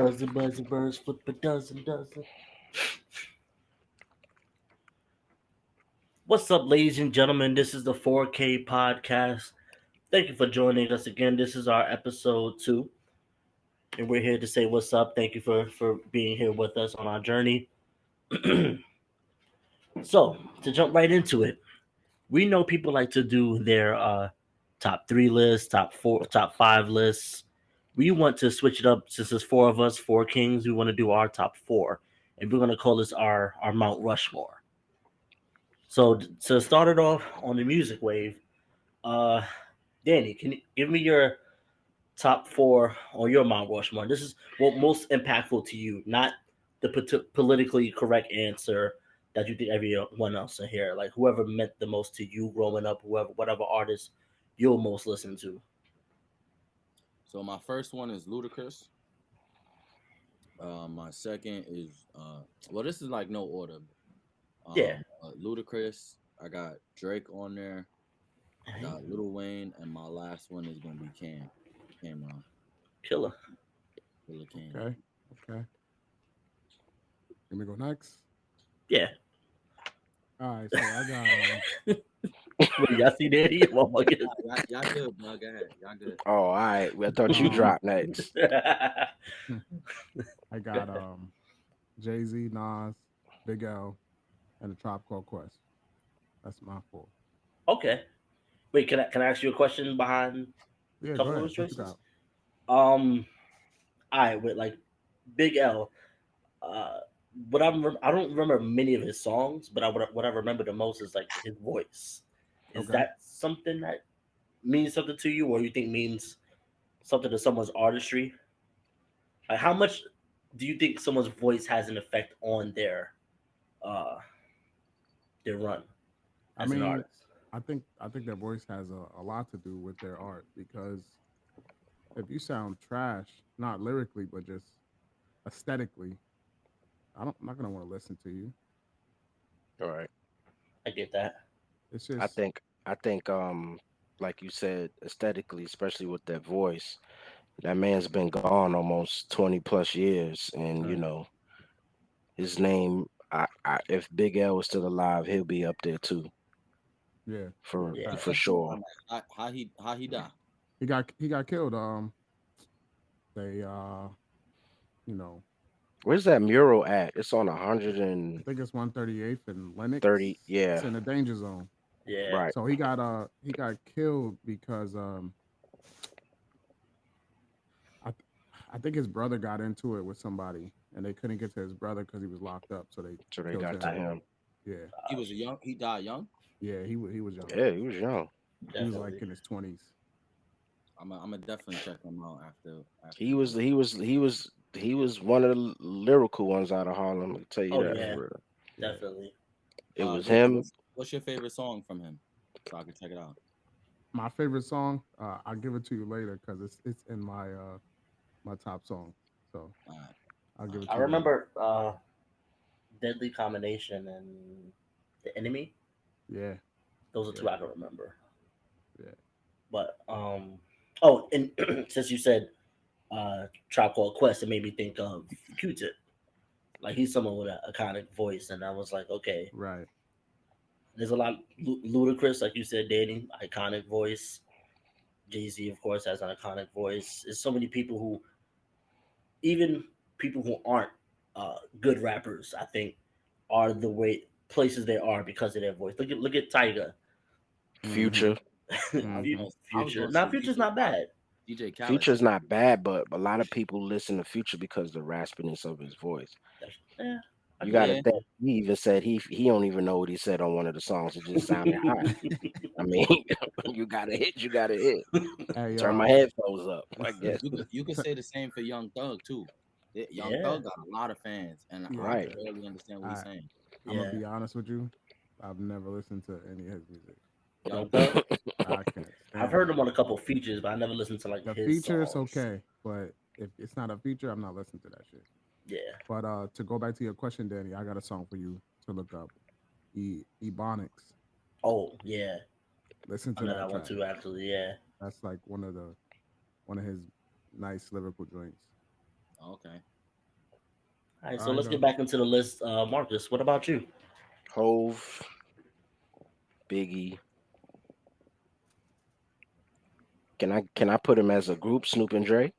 Dozen birds, flip a dozen. What's up, ladies and gentlemen? This is the 4K podcast. Thank you for joining us again. This is our episode 2, and we're here to say what's up. Thank you for being here with us on our journey. So, to jump right into it, we know people like to do their top 3 lists, top 4, top 5 lists. We want to switch it up since there's 4 of us, 4 kings. We want to do our top 4, and we're going to call this our Mount Rushmore. So to start it off on the music wave, uh, Danny, can you give me your top 4 on your Mount Rushmore? This is what most impactful to you, not the politically correct answer that you think everyone else in here. Like whoever meant the most to you growing up, whatever artist you'll most listen to. So my first one is Ludacris. My second is well, this is like no order. Yeah, Ludacris. I got Drake on there. I got Lil Wayne, and my last one is gonna be Cameron, killer. Killer Cam. Okay. Okay. Let me go next. Yeah. All right. So I got Wait, y'all see Danny? Oh my goodness. Y'all good, bro. Go ahead. Y'all good. Oh, all right. I thought you um dropped next. I got Jay-Z, Nas, Big L, and the Tribe Called Quest. That's my 4. Okay. Wait, can I ask you a question behind a Yeah, go couple of ahead. those What you choices? got? All right, with like Big L. Uh, I don't remember many of his songs, but what I remember the most is like his voice. Is Okay. that something that means something to you, or you think means something to someone's artistry? Like, how much do you think someone's voice has an effect on uh their run I as an mean, artist? I think their voice has a lot to do with their art because if you sound trash, not lyrically, but just aesthetically, I'm not gonna want to listen to you. All right. I get that. It's I just think I think like you said, aesthetically, especially with that voice, that man's been gone almost 20 plus years, and right. his name. If Big L was still alive, he'll be up there too, Yeah. for Yeah. for Facts. Question sure. on that. How he die? He got killed. They you know, Where's that mural at? It's on I 130. think it's 138th and Lennox. It's Yeah, in the danger zone. Yeah. right. So he got killed because I th- I think his brother got into it with somebody and they couldn't get to his brother because he was locked up. So they So they killed got to him. I, him. Yeah. He was a young. He died young. Yeah. He was young. Yeah, he was young. He was like definitely. in his 20s. I'm gonna definitely check him out after He we was done. he was he was he was one of the lyrical ones out of Harlem. I'll tell you Oh that yeah, for real. Yeah. definitely. It was What's him. what's what's your favorite song from him? So I can check it out. My favorite song, I'll give it to you later because it's in my top song. So All right, I'll all give right. it I to you later. remember Deadly Combination and The Enemy. Yeah. Those are two Yeah. I can remember. Yeah. But oh, and since you said Tribe Called Quest, it made me think of Q-Tip. Like he's someone with an iconic voice, and I was like, okay, Right. there's a lot ludicrous, like you said, Danny, iconic voice. Jay Z, of course, has an iconic voice. There's so many people who, even people who aren't good rappers, I think, are the way places they are because of their voice. Look at Tyga, Mm-hmm. Future. I was Mm-hmm. gonna I was Future. gonna Now say Future's DJ not Khaled. bad. DJ Khaled Future's too. not bad, but a lot of people listen to Future because of the raspiness of his voice. Yeah, I You can got to Yeah, listen think. to He even said he don't even know what he said on one of the songs. It just sounded hot. it. I mean, you got to hit. You got to hit. Hey, Turn my headphones up. I guess. you could say the same for Young Thug too. Young Yeah, Thug got a lot of fans, and I yeah. Right. can barely understand what he's I saying. I'm gonna yeah. be honest with you. I've never listened to any of his music. Young Young Thug. Thug. I can't I've stand heard him. him on a couple features, but I never listened to like The his features songs. okay, but if it's not a feature, I'm not listening to that shit. Yeah. But to go back to your question, Danny, I got a song for you to look up. Ebonics. Oh yeah. Listen I to know that that one track. too. Actually, yeah. That's like one of his nice lyrical joints. Okay. All right, All so right, let's get go. back into the list. Marcus, what about you? Hove, Biggie. Can I put him as a group? Snoop and Dre.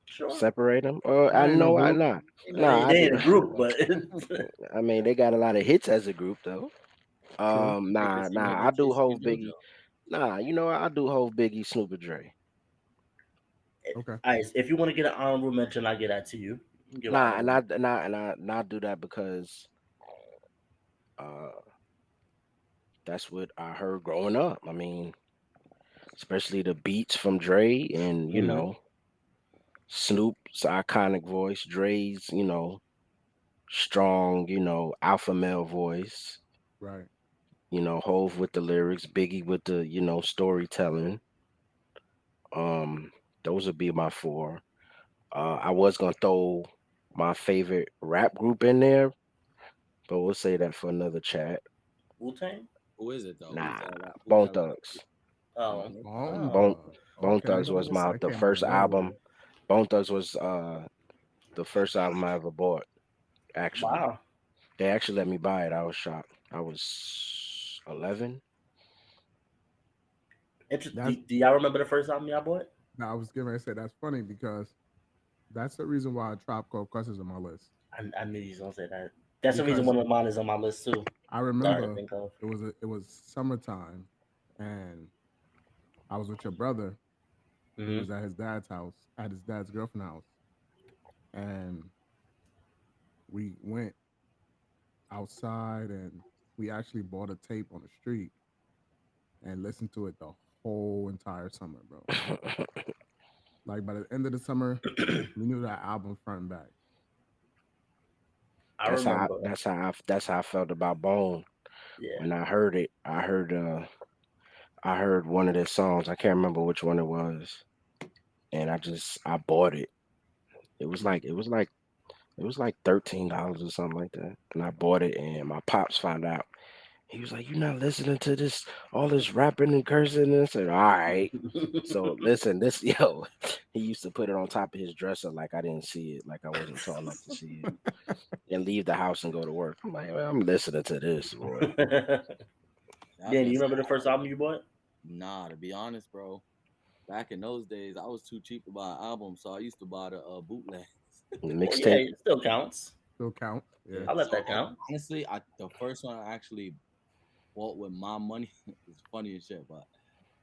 Sure. Separate them? That I ain't no know. I group. nah. They, Nah. I they do. in a group, but I mean, they got a lot of hits as a group though. True. I can see him Nah. I with do Casey Hove, and Biggie. JoJo. Nah, I do Hove, Biggie, Snoop and Dre. Okay. all right, if you want to get an honorable mention, I get that to you. You can give an Nah, honorable. and I do that because uh that's what I heard growing up. I mean, especially the beats from Dre and Hmm. Snoop's iconic voice, Dre's strong alpha male voice. Right. Hove with the lyrics, Biggie with the storytelling. Um, those would be my four. I was gonna throw my favorite rap group in there, but we'll say that for another chat. Wu Tang. Who is it though? Nah, Who's Bone that rap group? Thugs. Oh, Okay. Bone Bone Thugs. Bone Okay. Thugs remember was this? That the came out first way album. later. Bone Thugs was the first album I ever bought. Actually, Wow. they actually let me buy it. I was shocked. I was 11. That's Do y'all remember the first album y'all bought? now I was gonna say that's funny because that's the reason why Trop Called Quest is on my list. I knew you was gonna say that. That's the reason Because one of mine is on my list too. I That I could remember think of. it was summertime and I was with your brother. We Hmm. was at his dad's house, at his dad's girlfriend's house, and we went outside and we actually bought a tape on the street and listened to it the whole entire summer, bro. Like by the end of the summer, we knew that album front and back. I remember. That's how I felt about Bone Yeah. when I heard it. I heard one of their songs. I can't remember which one it was, and I bought it. It was like $13 or something like that, and I bought it. And my pops found out. He was like, "You're not listening to this all this rapping and cursing." And I said, "All right." So listen, this yo, he used to put it on top of his dresser like I didn't see it, like I wasn't tall enough to see it, and leave the house and go to work. I'm like, well, I'm listening to this, boy. I was Dan, do gonna you say, remember the first album you bought? nah. To be honest, bro, back in those days, I was too cheap to buy an album, so I used to buy the bootleg. Yeah, Mixtape. it still counts. Still count. Yeah. Yeah. I'll let So that count. honestly, the first one I actually bought with my money is funny as shit, but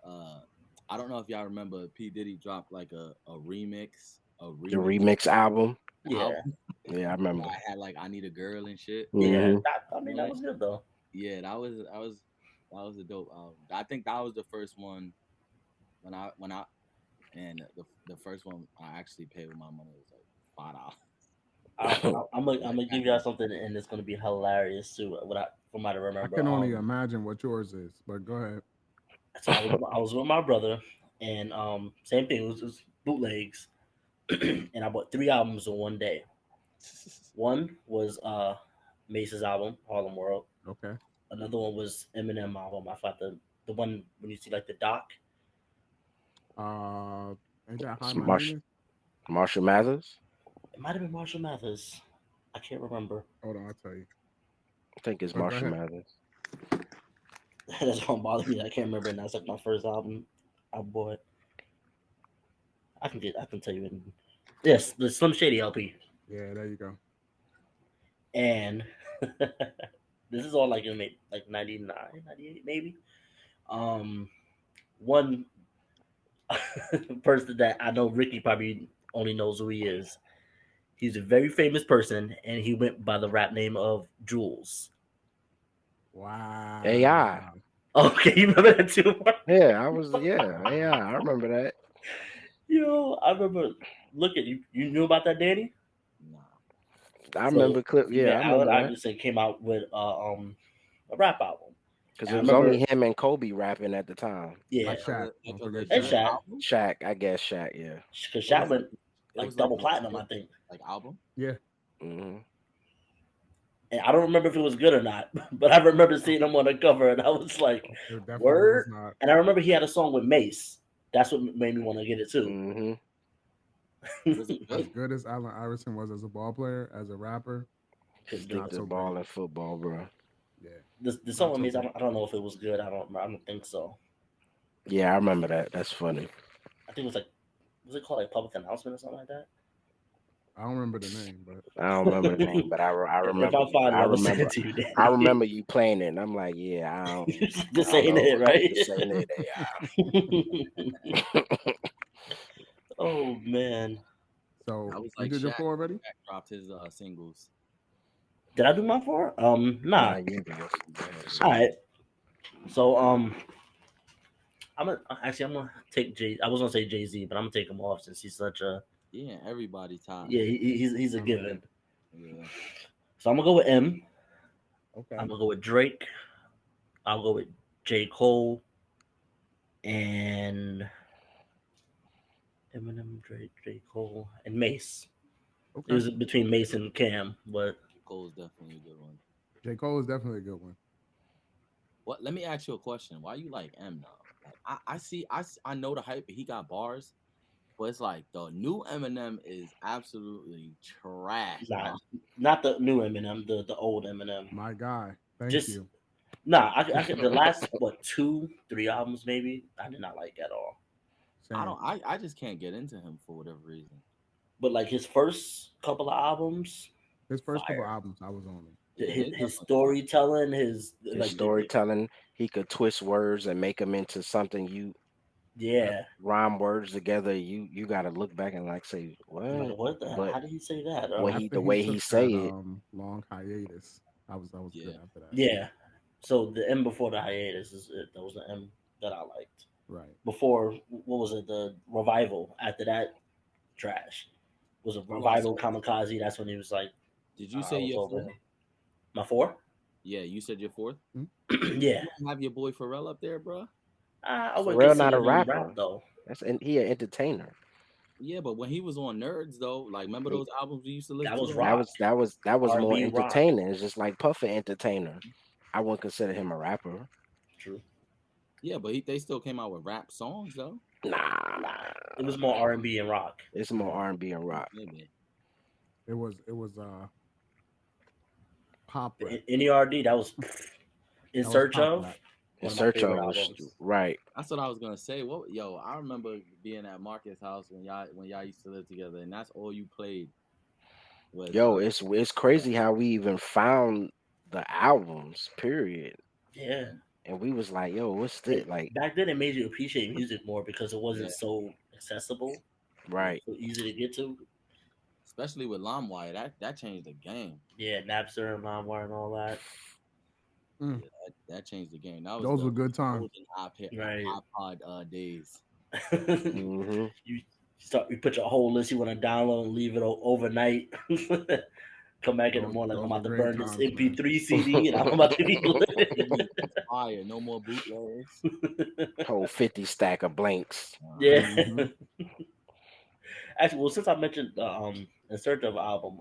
uh, I don't know if y'all remember P Diddy dropped like a The remix remix album. Yeah, album. Yeah, I remember. I had like I Need a Girl and shit. yeah. Hmm. I mean, that But was good though. yeah, that was a dope album. I think that was the first one when I and the first one I actually paid with my money was like $5. I'm gonna give y'all something, and it's gonna be hilarious too. From what I I remember. can only imagine what yours is, but go ahead. So I was with my brother, and same thing. It was bootlegs, and I bought three albums in one day. One was Mace's album, Harlem World. Okay. Another one was Eminem album. I thought the one when you see like the doc. Uh, ain't that High It's My Name is? Marshall Mathers. It might have been Marshall Mathers. I can't remember. Hold on, I'll tell you. I think it's But go Marshall ahead. Mathers. That's gonna bother me. I can't remember. And that's like my first album I bought. I can tell you. Yes, the Slim Shady LP. Yeah, there you go. And this is all like in like 99, 98 maybe. Um, one person that I know Ricky probably only knows who he is. He's a very famous person, and he went by the rap name of Jules. AI. Wow. Okay, you remember that too? Yeah, I was. Yeah, AI. I remember that. I remember. Look at you. You knew about that, Danny? Nah. I So, remember clip. Yeah, yeah, I Allen remember that Iverson came out with a rap album. because And it I was only remember, him and Kobe rapping at the time. yeah, Like Shaq. Like Don't a forget and Shaq. legit Shaq, album. Shaq, I guess Shaq. Yeah. because It Shaq was like went it like was like double a platinum, I legit think. like album. Yeah. Hmm. And I don't remember if it was good or not, but I remember seeing him on the cover, and I was like, It definitely was "Word!" not. And I remember he had a song with Mace. That's what made me want to get it too. Hmm. Was it As good? good as Allen Iverson was as a ball player, as a rapper, Couldn't do Stick not it. to so ball great. and football, bro. Yeah, The song not with so me, great. I don't know if it was good. I don't think so. Yeah, I remember that. That's funny. I think it was like, was it called like public announcement or something like that? I don't remember the name, but I don't remember the name, but I If remember I find it, I I'm gonna send remember it to you, I Danny. remember you playing it, and I'm like, yeah, Just I don't saying know, it, right? just saying it. Oh man, so I was you like did your Shaq. four already? Shaq dropped his singles. did I do my four? Nah. Nah, you go ahead, All son. right. So I'm gonna take Jay. I was gonna say Jay Z, but I'm gonna take him off since he's such a Yeah, everybody top. yeah. He's a given. Yeah. So I'm gonna go with M. Okay. I'm gonna go with Drake. I'll go with J Cole and Eminem, Drake, J Cole, and Mace. It Okay. was between Mace and Cam, but Cole's definitely a good one. J. Cole is definitely a good one. What? Let me ask you a question. Why you like M now? Like I see, I know the hype. He got bars, but it's like the new Eminem is absolutely trash, not bro. not the new Eminem, the old Eminem. My guy. Thank Just you. nah. I could the last what 2 3 albums maybe I did not like at all. I Same. don't. I just can't get into him for whatever reason. But like his first couple of albums, His first couple fire. albums, I was on it. Yeah, His storytelling, his His like storytelling, he could twist words and make them into something you yeah. rhyme words together. You got to look back and like say I'm like, what, what the hell? but How did he say that? what After the he way he took say that it, long hiatus, I was good Yeah, after that. Yeah. So the M before the hiatus is it. That was the M that I liked. Right. Before what was it? The revival. After that, trash. Was a hold on. So revival kamikaze. That's when he was like, did you I say was your over fourth? him. My four? Yeah, you said your fourth. Hmm? Yeah. You don't have your boy Pharrell up there, bro. I wouldn't Pharrell not consider a him rap rapper. though. He an entertainer. Yeah, but when he was on Nerds though, like remember He- those albums we used to listen That to was him? rock. that was R and more B rock. entertaining. It's just like Puffin entertainer. I wouldn't consider him a rapper. True. Yeah, but they still came out with rap songs though. Nah. Nah, It was more R&B and rock. it's more R&B and rock. Maybe. It was pop rap. NERD. That was in That was search pop of rap. In one of my search favorite of was albums. right. That's what I was gonna say. What yo, I remember being at Marcus' house when y'all used to live together, and that's all you played was Yo, it's crazy how we even found the albums. Period. Yeah. And we was like, yo, what's this? And Like, back then, it made you appreciate music more because it yeah, wasn't so accessible, yeah. right. so easy to get to. Especially with LimeWire, that changed the game. Yeah, Napster and LimeWire and all that. Mm, Yeah, that changed the game. That was those the were good times. golden Right. iPod days. you Hmm. you put your whole list you want to download and leave it overnight. Come back in the morning like I'm Those were about to great burn this times, man. MP3 CD and I'm about to be CD was fire. No more bootlegs. lit. Whole 50 stack of blanks. Yeah. Hmm. Actually, well, since I mentioned in search of album,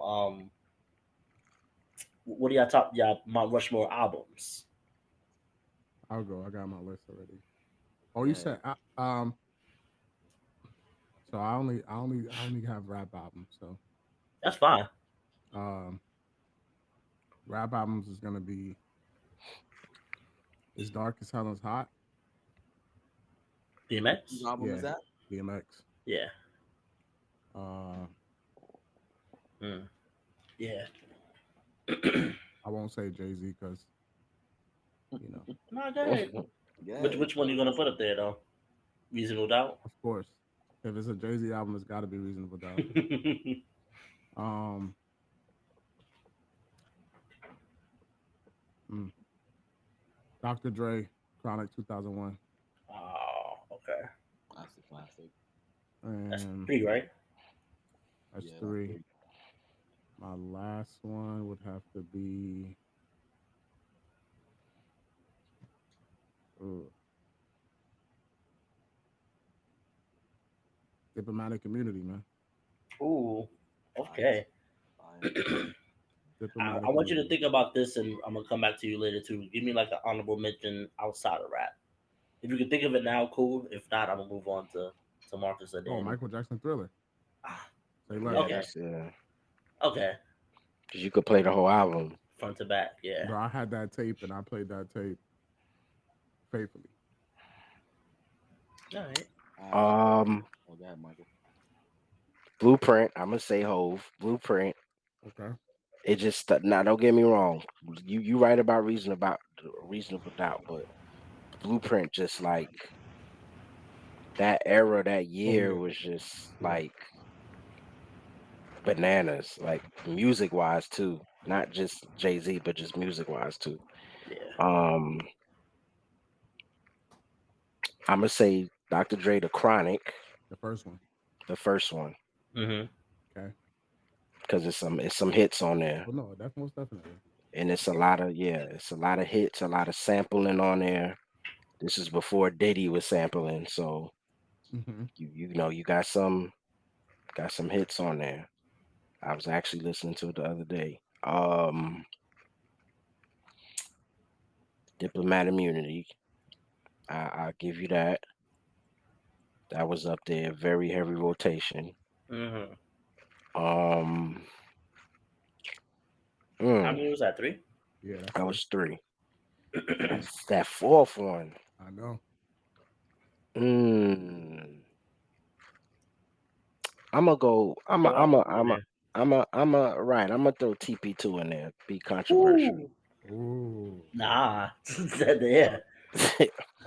what do y'all top y'all Mount Rushmore albums? I'll go. I got my list already. Oh, you Yeah, said so I only have rap albums. So That's fine. um rap albums is gonna be As Dark as Hell is Hot. whose DMX. album is Yeah, that? DMX. Yeah. Uh Mm. Yeah. I won't say Jay-Z because No, go ahead. Yeah, Which one you gonna put up there though? Reasonable Doubt. of course, if it's a Jay-Z album, it's got to be Reasonable Doubt. Um, mm, Dr. Dre, Chronic 2001, Oh, okay. that's a classic. That's and three, right? that's Yeah, that's three. great. My last one would have to be uh, Diplomatic Immunity, man. Ooh. Fire, Okay. fire. I Diplomatic want you to Immunity. think about this, and I'm gonna come back to you later too. Give me like an honorable mention outside of rap. If you can think of it now, cool. If not, I'm gonna move on to Marcus or Oh, Danny. Michael Jackson Thriller. Ah, Say less. Yeah, Okay. that's Okay. because you could play the whole album. Front to back. Yeah. Bro, I had that tape and I played that tape faithfully. All right. I Um, oh, go ahead, Michael. Blueprint. I'm gonna say Hove. Blueprint. Okay. It just now. Don't get me wrong. You right about reasonable doubt, but Blueprint just like that era, that Oh year yeah. was just Yeah. like bananas, like music wise too. Not just Jay-Z, but just music wise too. Yeah. Um, I'm gonna say Dr. Dre the Chronic, The first one. the first one, Mm-hmm. Okay. because it's some hits on there, Well, no, that's most definitely. and it's a lot of hits, a lot of sampling on there. This is before Diddy was sampling, so Mm-hmm. you got some hits on there. I was actually listening to it the other day. Diplomat Immunity, I'll give you that. That was up there, very heavy rotation. Mm-hmm. Um, How mm, many was that? 3? Yeah, that's that three. was three. That fourth one. I know. Mm, I'm gonna go. Throw Alchemy in there. Right. I'm gonna throw TP2 in there. Be controversial. Ooh. Ooh, Nah. Said yeah. that's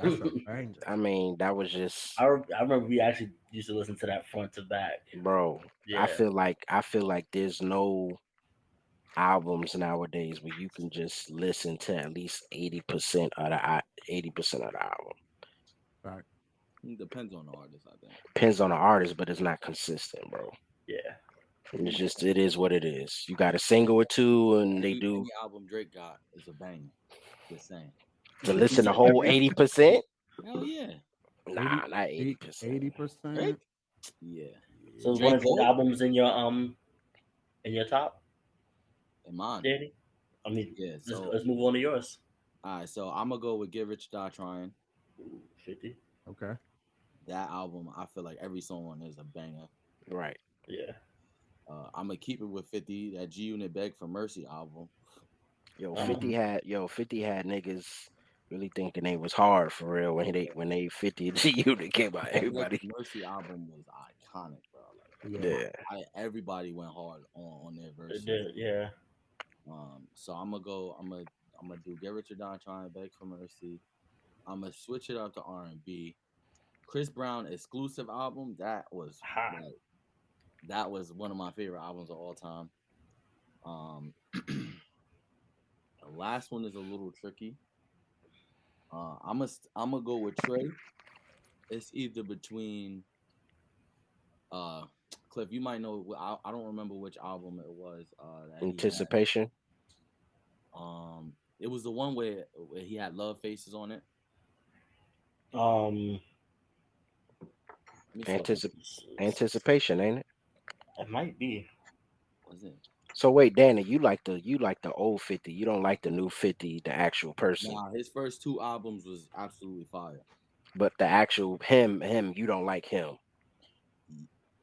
a banger. I mean, that was just, I remember we actually used to listen to that front to back. bro. Yeah. I feel like there's no albums nowadays where you can just listen to at least 80% of the album. Fact. It depends on the artist, I think. Depends on the artist, but it's not consistent, bro. Yeah. It's just it is what it is. You got a single or two, and they do Any album Drake got is a banger. Just saying. to listen the whole 80%. Hell yeah. Nah, not 80%. 80%. Drake? Yeah. So is one Drake of his Gold? albums in your top, And mine. Danny? I mean, Yeah. let's So let's move on to yours. all right, so I'm gonna go with Get Rich or Die Trying. Ooh, 50. Okay. That album, I feel like every song on it is a banger. Right. Yeah. I'm gonna keep it with 50. That G Unit Beg for Mercy album. Yo, Uh-huh. 50 had niggas really thinking they was hard for real when they 50 G Unit came out. That Beg Everybody, for Mercy album was iconic, bro. Yeah. yeah. Everybody went hard on their It verses. did. Yeah. So I'm gonna go. I'm gonna do Get Rich or Die Trying, Beg for Mercy. I'm gonna switch it up to R&B. Chris Brown exclusive album. Ha. That was one of my favorite albums of all time. Um, the last one is a little tricky. I'm gonna go with Trey. It's either between Cliff. You might know. I don't remember which album it was. That he had. Anticipation, It was the one where he had love faces on it. Um. Let me see. Fuck. anticipation, ain't it? It might be. Was it? So wait, Danny, you like the old 50. You don't like the new 50, the actual person, Nah, his first two albums was absolutely fire. but the actual him, you don't like him.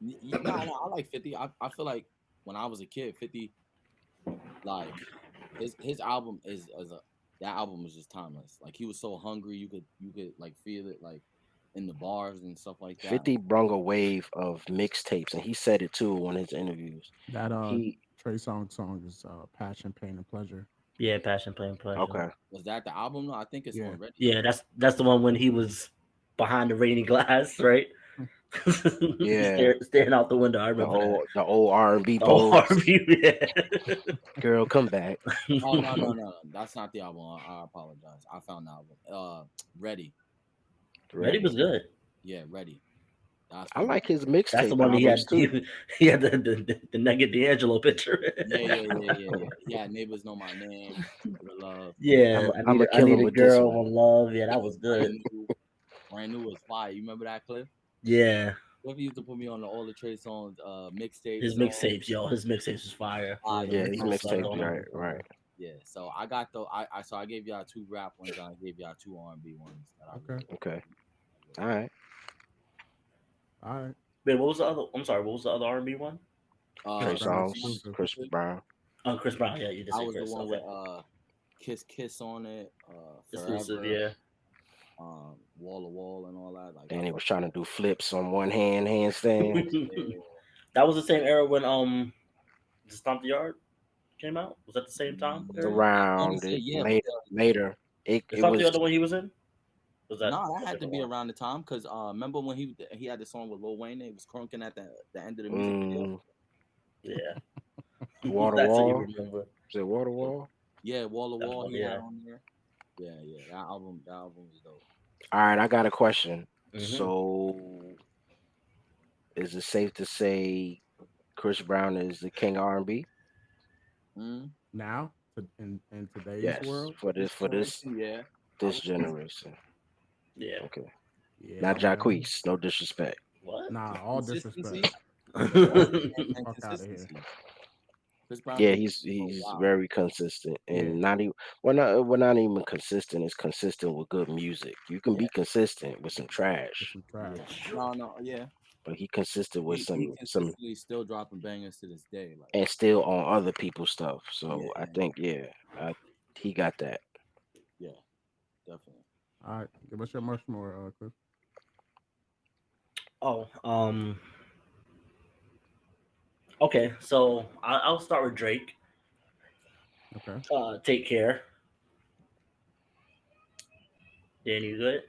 No, I like 50. I feel like when I was a kid, 50, like his album is a that album was just timeless. Like he was so hungry, you could like feel it like in the bars and stuff like that. 50 brung a wave of mixtapes, and he said it too on his interviews. That He Trey song is Passion, Pain, and Pleasure. Yeah. Passion, Play, and Pleasure. okay, Was that the album? No, I think it's Yeah. on Ready. Yeah. That's the one when he was behind the rainy glass, right? yeah, Staring out the window. I the remember that. old R&B The whole pose. R&B, yeah. Girl, come back. Oh no, that's not the album. I apologize. I found the album. Ready. Ready was Ready. good. Yeah, Ready. That's I one. like his That's the mixtape one albums too. he had the naked D'Angelo picture. Yeah. Yeah, neighbors know my name. With love. Yeah, I'm a I kill need him a with this girl one. on love. Yeah, that was good. Brand new was fire. You remember that clip? Yeah, Cliff used to put me on all the Trey songs, mixtape his songs. mixtapes, yo, his mixtapes was fire. Ah, The yeah, Yeah, mix these was stuck mixtapes, on him. right. yeah. So I got the I gave y'all two rap ones and I gave y'all two R&B ones that I Okay. Okay, all right. All right. Wait, what was the other? I'm sorry, what was the other R&B one? Chris Trey Brown Songz, exclusive. Chris Brown. Chris Brown. Yeah, you did I say was the Chris. one Okay. with Kiss Kiss on it, Exclusive. Forever, Yeah. Wall to Wall and all that. Like I And he was fuck. trying to do flips on one hand, handstand. That was the same era when the Stomp the Yard came out. Was that the same time period? I want to Around say it yeah, later, because later. The It Stomp the was Yard, the one he was in, was that no, a that had to different be one? around the time. Because remember when he had the song with Lil Wayne, it was crunking at the end of the music video. mm, Yeah, Wall to that's what you Wall. remember. Is it Wall to Wall? Yeah, Wall to That Wall one, he had yeah. on there. Yeah, yeah, that album was dope. All right, I got a question. Hmm. So, is it safe to say Chris Brown is the king of R&B? Mm. Now, in today's Yes, world, This for this generation, yeah, I this would. generation. Yeah. Okay, yeah, not man. Jacquees. No disrespect. What? Nah, all disrespect. Consistency, yeah, and Fuck out of here. consistency. Chris Brown Yeah, been for a he's while. very consistent Yeah, and not even not even consistent. It's consistent with good music. You can Yeah, be consistent with some with trash, some yeah, trash. true. No, no, yeah. but he consistent with He some consistently still dropping bangers to this day. Like, and still on other people's stuff. yeah, So I think he got that. yeah, definitely. All right, give us your much more, Cliff. Oh, okay. So I'll start with Drake. Okay. Take care. Dan, you good?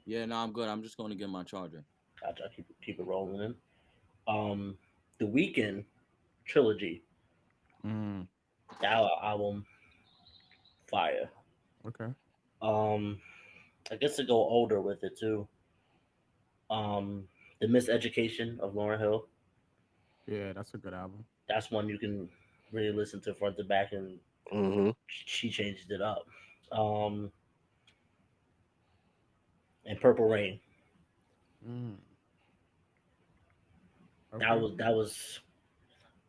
Yeah, no, I'm good. I'm just going to get my charger. Gotcha. Keep it rolling in. Um, the Weekend trilogy. Mm, That album, fire. okay. Um, I guess to go older with it too. The Miseducation of Lauryn Hill. Yeah, that's a good album. That's one you can really listen to front to back, and Hmm. she changed it up. Um, and Purple Rain. Mm, That okay. was that was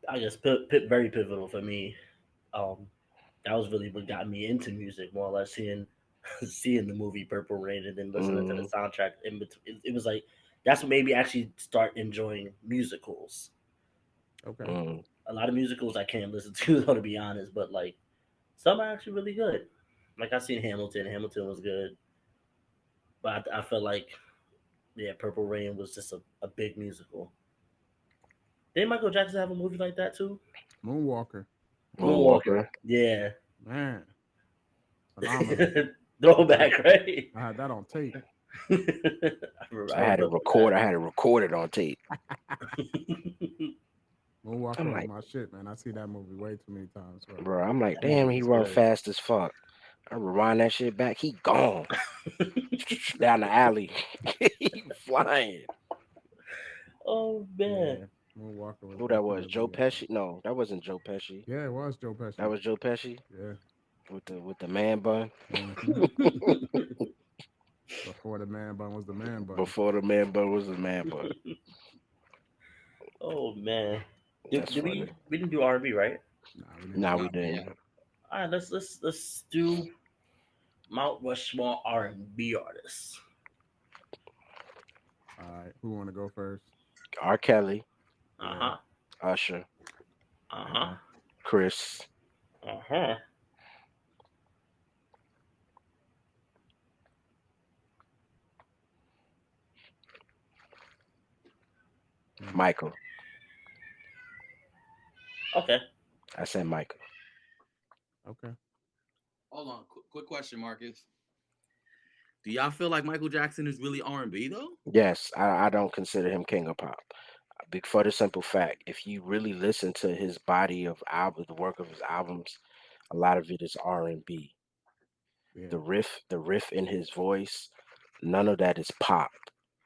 I guess very pivotal for me. Um, that was really what got me into music, more or less seeing seeing the movie Purple Rain and then listening to the Hmm. soundtrack in between. It was like that's what made me actually start enjoying musicals. Okay. Hmm. A lot of musicals I can't listen to though, to be honest, but like some are actually really good. Like I seen Hamilton. Hamilton was good, but I felt like yeah, Purple Rain was just a big musical. Did Michael Jackson have a movie like that too? Moonwalker. Moonwalker. Moonwalker. Yeah. Man, phenomenal. Throwback, right? I had that on tape. I I had it remember record. I had it recorded on tape. that. Moonwalker I'm was like, my shit, man. I see that movie way too many times, bro. bro. I'm like, That damn. movie He was run good. fast as fuck. I rewind that shit back. He gone down the alley. He flying. Oh man. Yeah, Moonwalker was Who that was? Joe definitely. Pesci? No, that wasn't Joe Pesci. Yeah, it was Joe That Pesci. was Joe Pesci Yeah. with the man bun. Hmm. Before the man bun was the man bun. Before the man bun was the man bun. Oh man. That's Did funny. we didn't do R&B, right? Nah, we didn't Nah, do Nah, we R&B didn't. yeah. yet. All right, let's do Mount Rushmore R&B artists. All right, who want to go first? R. Kelly, Uh Yeah. huh. Usher, Uh huh. Okay. Chris, Uh huh. Hmm. Michael. Okay. I said Michael. Okay. Hold on, quick question, Marcus. Do y'all feel like Michael Jackson is really R&B though? Yes, I don't consider him king of pop. For the simple fact, if you really listen to his body of album, the work of his albums, a lot of it is R&B. Yeah. The riff in his voice, none of that is pop.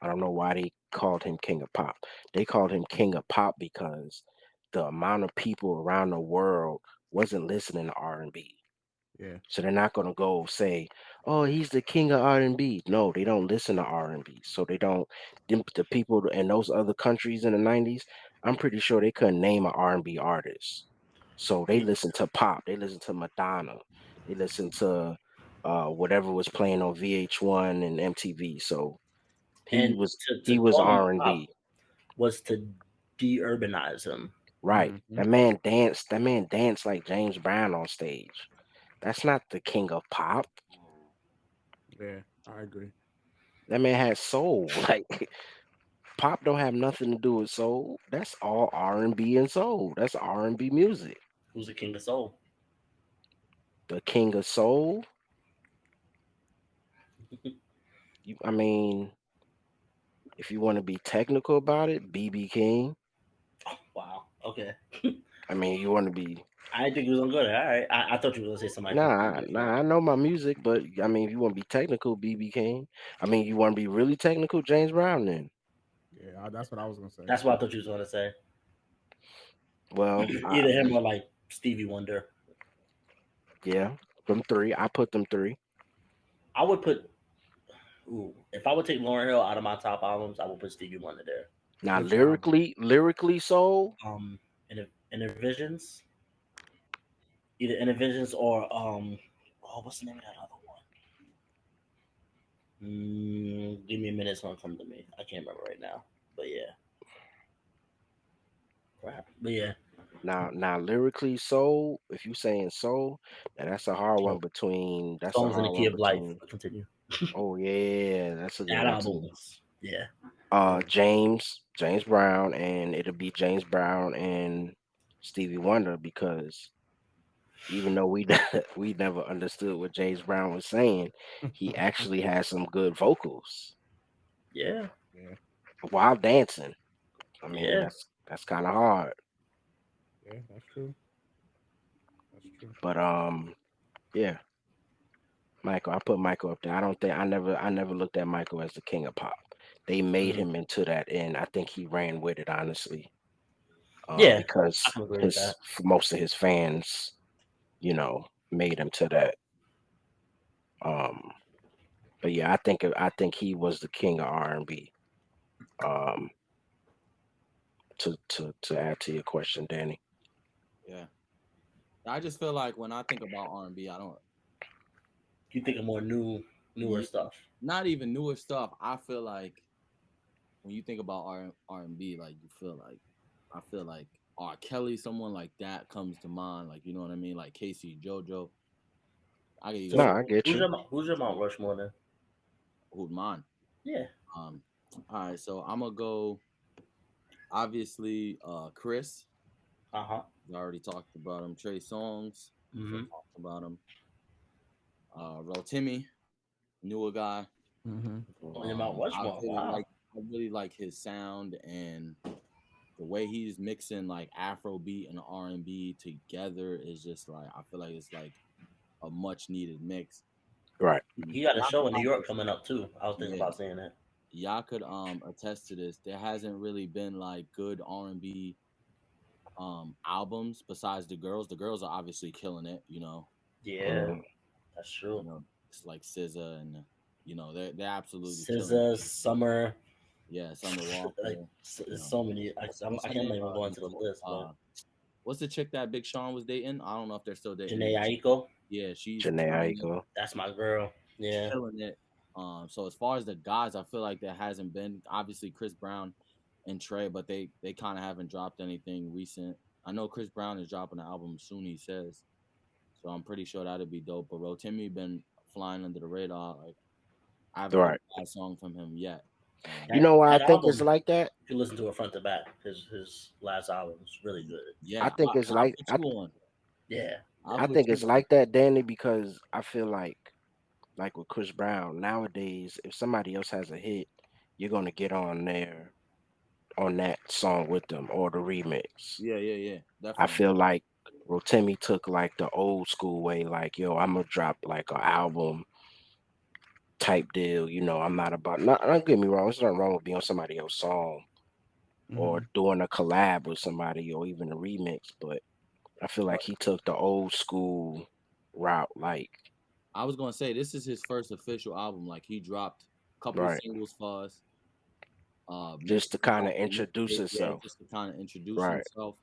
I don't know why they called him king of pop. They called him king of pop because the amount of people around the world wasn't listening to R&B. Yeah. So they're not gonna go say, "Oh, he's the king of R&B." No, they don't listen to R&B. So they don't. The people in those other countries in the '90s, I'm pretty sure they couldn't name an R&B artist. So they listen to pop. They listen to Madonna. They listen to whatever was playing on VH1 and MTV. So he And was to he was call him R&B. pop was to de-urbanize him. Right. Mm-hmm. That man danced like James Brown on stage. That's not the king of pop. Yeah, I agree. That man has soul. Like pop don't have nothing to do with soul. That's all R&B and soul. That's R&B music. Who's the king of soul? The king of soul. I mean, if you want to be technical about it, BB King. Wow. Okay. I mean, you want to be I didn't think he was gonna go there. All right. I thought you were gonna say somebody completely nah, different. nah. I know my music, but I mean, if you want to be technical, BB King. I mean, you want to be really technical, James Brown. Then, Yeah, that's what I was gonna say. That's what I thought you was gonna say. well, Either him or like Stevie Wonder. yeah, them three. I put them three. I would put. Ooh, if I would take Lauren Hill out of my top albums, I would put Stevie Wonder there. Now, Which album? lyrically, soul. Intervisions, either Intervisions or oh, what's the name of that other one? Give me a minute, it's gonna come to me. I can't remember right now, but yeah, crap. But yeah, Now, lyrically, soul. If you saying soul, now that's a hard one so between. That's a songs in the hard key one of life. between. Continue. Oh yeah, that's a good That one album too. was yeah, James Brown, and it'll be James Brown and Stevie Wonder because even though we we never understood what James Brown was saying, he actually has some good vocals yeah, Yeah, while dancing. I mean, yeah. that's kind of hard. yeah, that's true. That's true. But yeah, Michael, I put Michael up there. I don't think I never looked at Michael as the king of pop. They made Mhm. him into that, and I think he ran with it honestly, Yeah, I because can agree with that. most of his fans, made him to that. Um, but yeah, I think he was the king of R&B. Um, to add to your question, Danny. Yeah. I just feel like when I think about R&B, I don't You think of more newer ye- stuff. not even newer stuff. I feel like when you think about R&B, like you feel like I feel like R. Kelly, someone like that comes to mind. Like you know what I mean, like Casey, JoJo. I can even No, say So I get you. who's your Mount Rushmore then? who'd mine. Yeah. Um, all right, so I'm gonna go. Obviously, Chris. Uh huh. We already talked about him. Trey Songs. Also Mm-hmm. talked about him. Timmy, newer guy. Mm-hmm. On your Mount I Rushmore. really Wow. like. I really like his sound and the way he's mixing like Afrobeat and R&B together is just like I feel like it's like a much needed mix. Right. He got a Y'all show could in New York probably, coming up too. I was thinking yeah, about saying that. y'all could attest to this. There hasn't really been like good R&B albums besides the girls. The girls are obviously killing it. Yeah, Mhm. that's You true. know, it's like SZA and they're absolutely killing it. SZA, Summer, Yeah, Summer like Walker. You there's know, so many. what's I her can't name? even go into the list, but What's the chick that Big Sean was dating? I don't know if they're still dating, Janae but Aiko, yeah, she's Janae killing it, Aiko. that's my girl. Yeah, killing it. So as far as the guys, I feel like there hasn't been obviously Chris Brown and Trey, but they kind of haven't dropped anything recent. I know Chris Brown is dropping an album soon. He says, so I'm pretty sure that'd be dope. But Rotimi been flying under the radar. Like I haven't heard Right. a bad song from him yet. And You that know why I that think it's album, like that? if you listen to it front to back, his last album is really good. I yeah, think it's I'll like put I you on. Yeah, I'll I put think you it's on. like that, Danny, because I feel like with Chris Brown nowadays, if somebody else has a hit, you're gonna get on there on that song with them or the remix. Yeah, yeah, yeah, I definitely. feel like Rotimi took like the old school way, like yo, I'm gonna drop like an album type deal. I'm not about not don't get me wrong, there's nothing wrong with being on somebody else's song or Mm-hmm. doing a collab with somebody or even a remix, but I feel like he took the old school route, like I was gonna say this is his first official album. Like he dropped a couple right, singles for us, just mixed to a kind of couple introduce mixtapes, yeah, himself. just to kind of introduce Right. himself.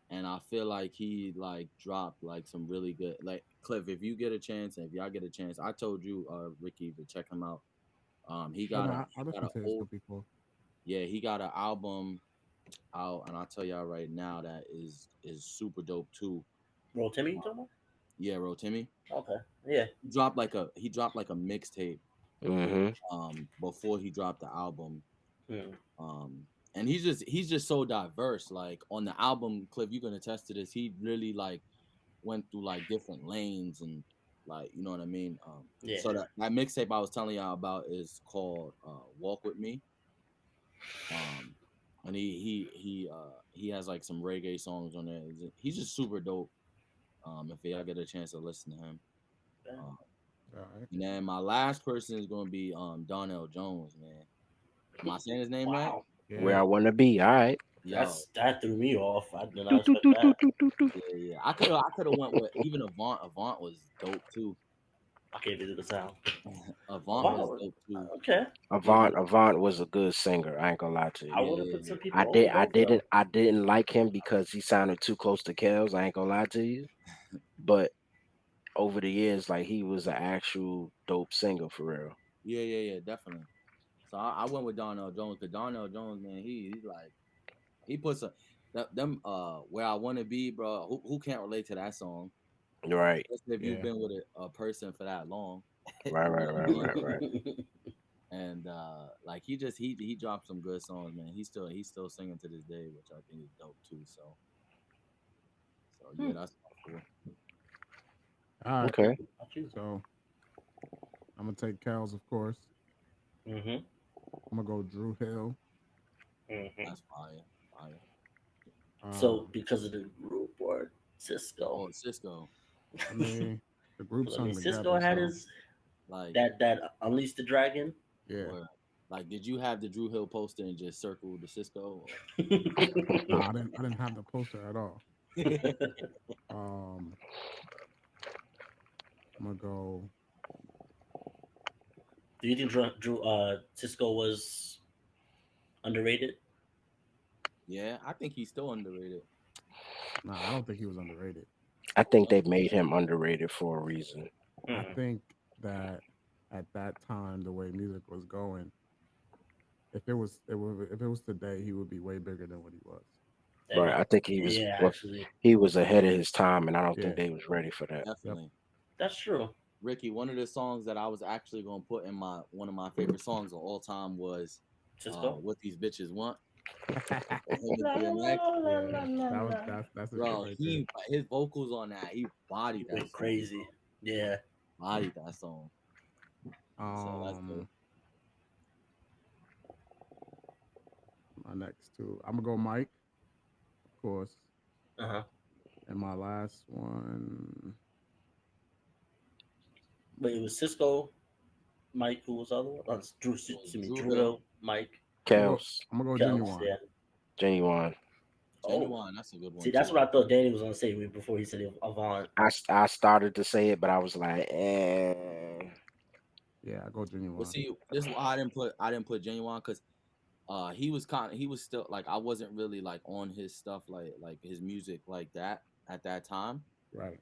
And I feel like he like dropped like some really good like Cliff. If you get a chance, and if y'all get a chance, I told you, Ricky, to check him out. He Yeah, got no, a I he got an listened to his old stuff before. yeah he got an album out, and I'll tell y'all right now that is super dope too. Bro, Timmy, you talking Yeah, bro, Timmy. about? Okay. Yeah. He dropped like a mixtape Mm-hmm. before he dropped the album. Mm. Um and he's just so diverse. Like on the album, Cliff, you can attest to this. He really like went through like different lanes and like you know what I mean. Yeah. So that mixtape I was telling y'all about is called Walk With Me. Um and he has like some reggae songs on there. He's just super dope. If y'all get a chance to listen to him. Um, All right. and then my last person is gonna be Donnell Jones, man. Am I saying his name right? Wow. Where I Yeah. want to be. All right. Yo, That threw me off. I did not Do, do, expect do, do, that. do, do, do. yeah. I could have went with even Avant. Avant was dope too. I can't do the sound. Avant was Wow. dope too. Okay. Avant was a good singer. I ain't gonna lie to you. I Yeah, would have yeah, put yeah. some people over both of them. I didn't like him because he sounded too close to Kells. I ain't gonna lie to you. But over the years, like he was an actual dope singer for real. Yeah, definitely. So I went with Donnell Jones because Donnell Jones, man, he's like he puts a them where I want to be, bro. Who can't relate to that song? Right. Especially if you've Yeah. been with a person for that long. Right, You right, know what I right, mean? right, right. And like he dropped some good songs, man. He's still singing to this day, which I think is dope too. So yeah, that's cool. All right. Okay. So I'm gonna take Cal's, of course. Mm-hmm. I'm gonna go Drew Hill. Mm-hmm. That's fire, fire. So Um, because of the group or Cisco, Oh, Cisco, I mean, the group 'Cause, I mean sung Cisco together, had so his like that Unleash the Dragon. yeah. where, like, did you have the Drew Hill poster and just circle the Cisco? Nah, I didn't have the poster at all. Or... Um, I'm gonna go. Do you think Cisco was underrated? yeah, I think he's still underrated. Nah, I don't think he was underrated. I think they made him underrated for a reason. I Mm. think that at that time, the way music was going, if it was today, he would be way bigger than what he was. Right. Dang. I think Yeah, well, actually, he was ahead of his time, and I don't think Yeah. they was ready for that. Yep. Definitely. that's true. Ricky, one of the songs that I was actually gonna put in my one of my favorite songs of all time was Cisco. "What These Bitches Want." Yeah, With him and La, la, DMX, la, la, la, la, la. that's the shit bro. right there. He his vocals on that, he He bodied that went song, crazy. Yeah. bodied that song. So that's good. Um, my next two, I'm gonna go Mike, of course, Uh huh. and my last one, But it was Cisco, Mike. Who was the other one? Drew. It was Excuse me. Drew Drew Hill, Hill, Mike, Kels, I'm gonna go Kels. Genuine. Yeah. Genuine. Oh, Genuine. That's a good see, one that's too. what I thought Danny was gonna say before he said Avant. I started to say it, but I was like, eh. Yeah, I go But Genuine. see, this is why I didn't put Genuine because he was still like I wasn't really like on his stuff like his music like that at that time. Right.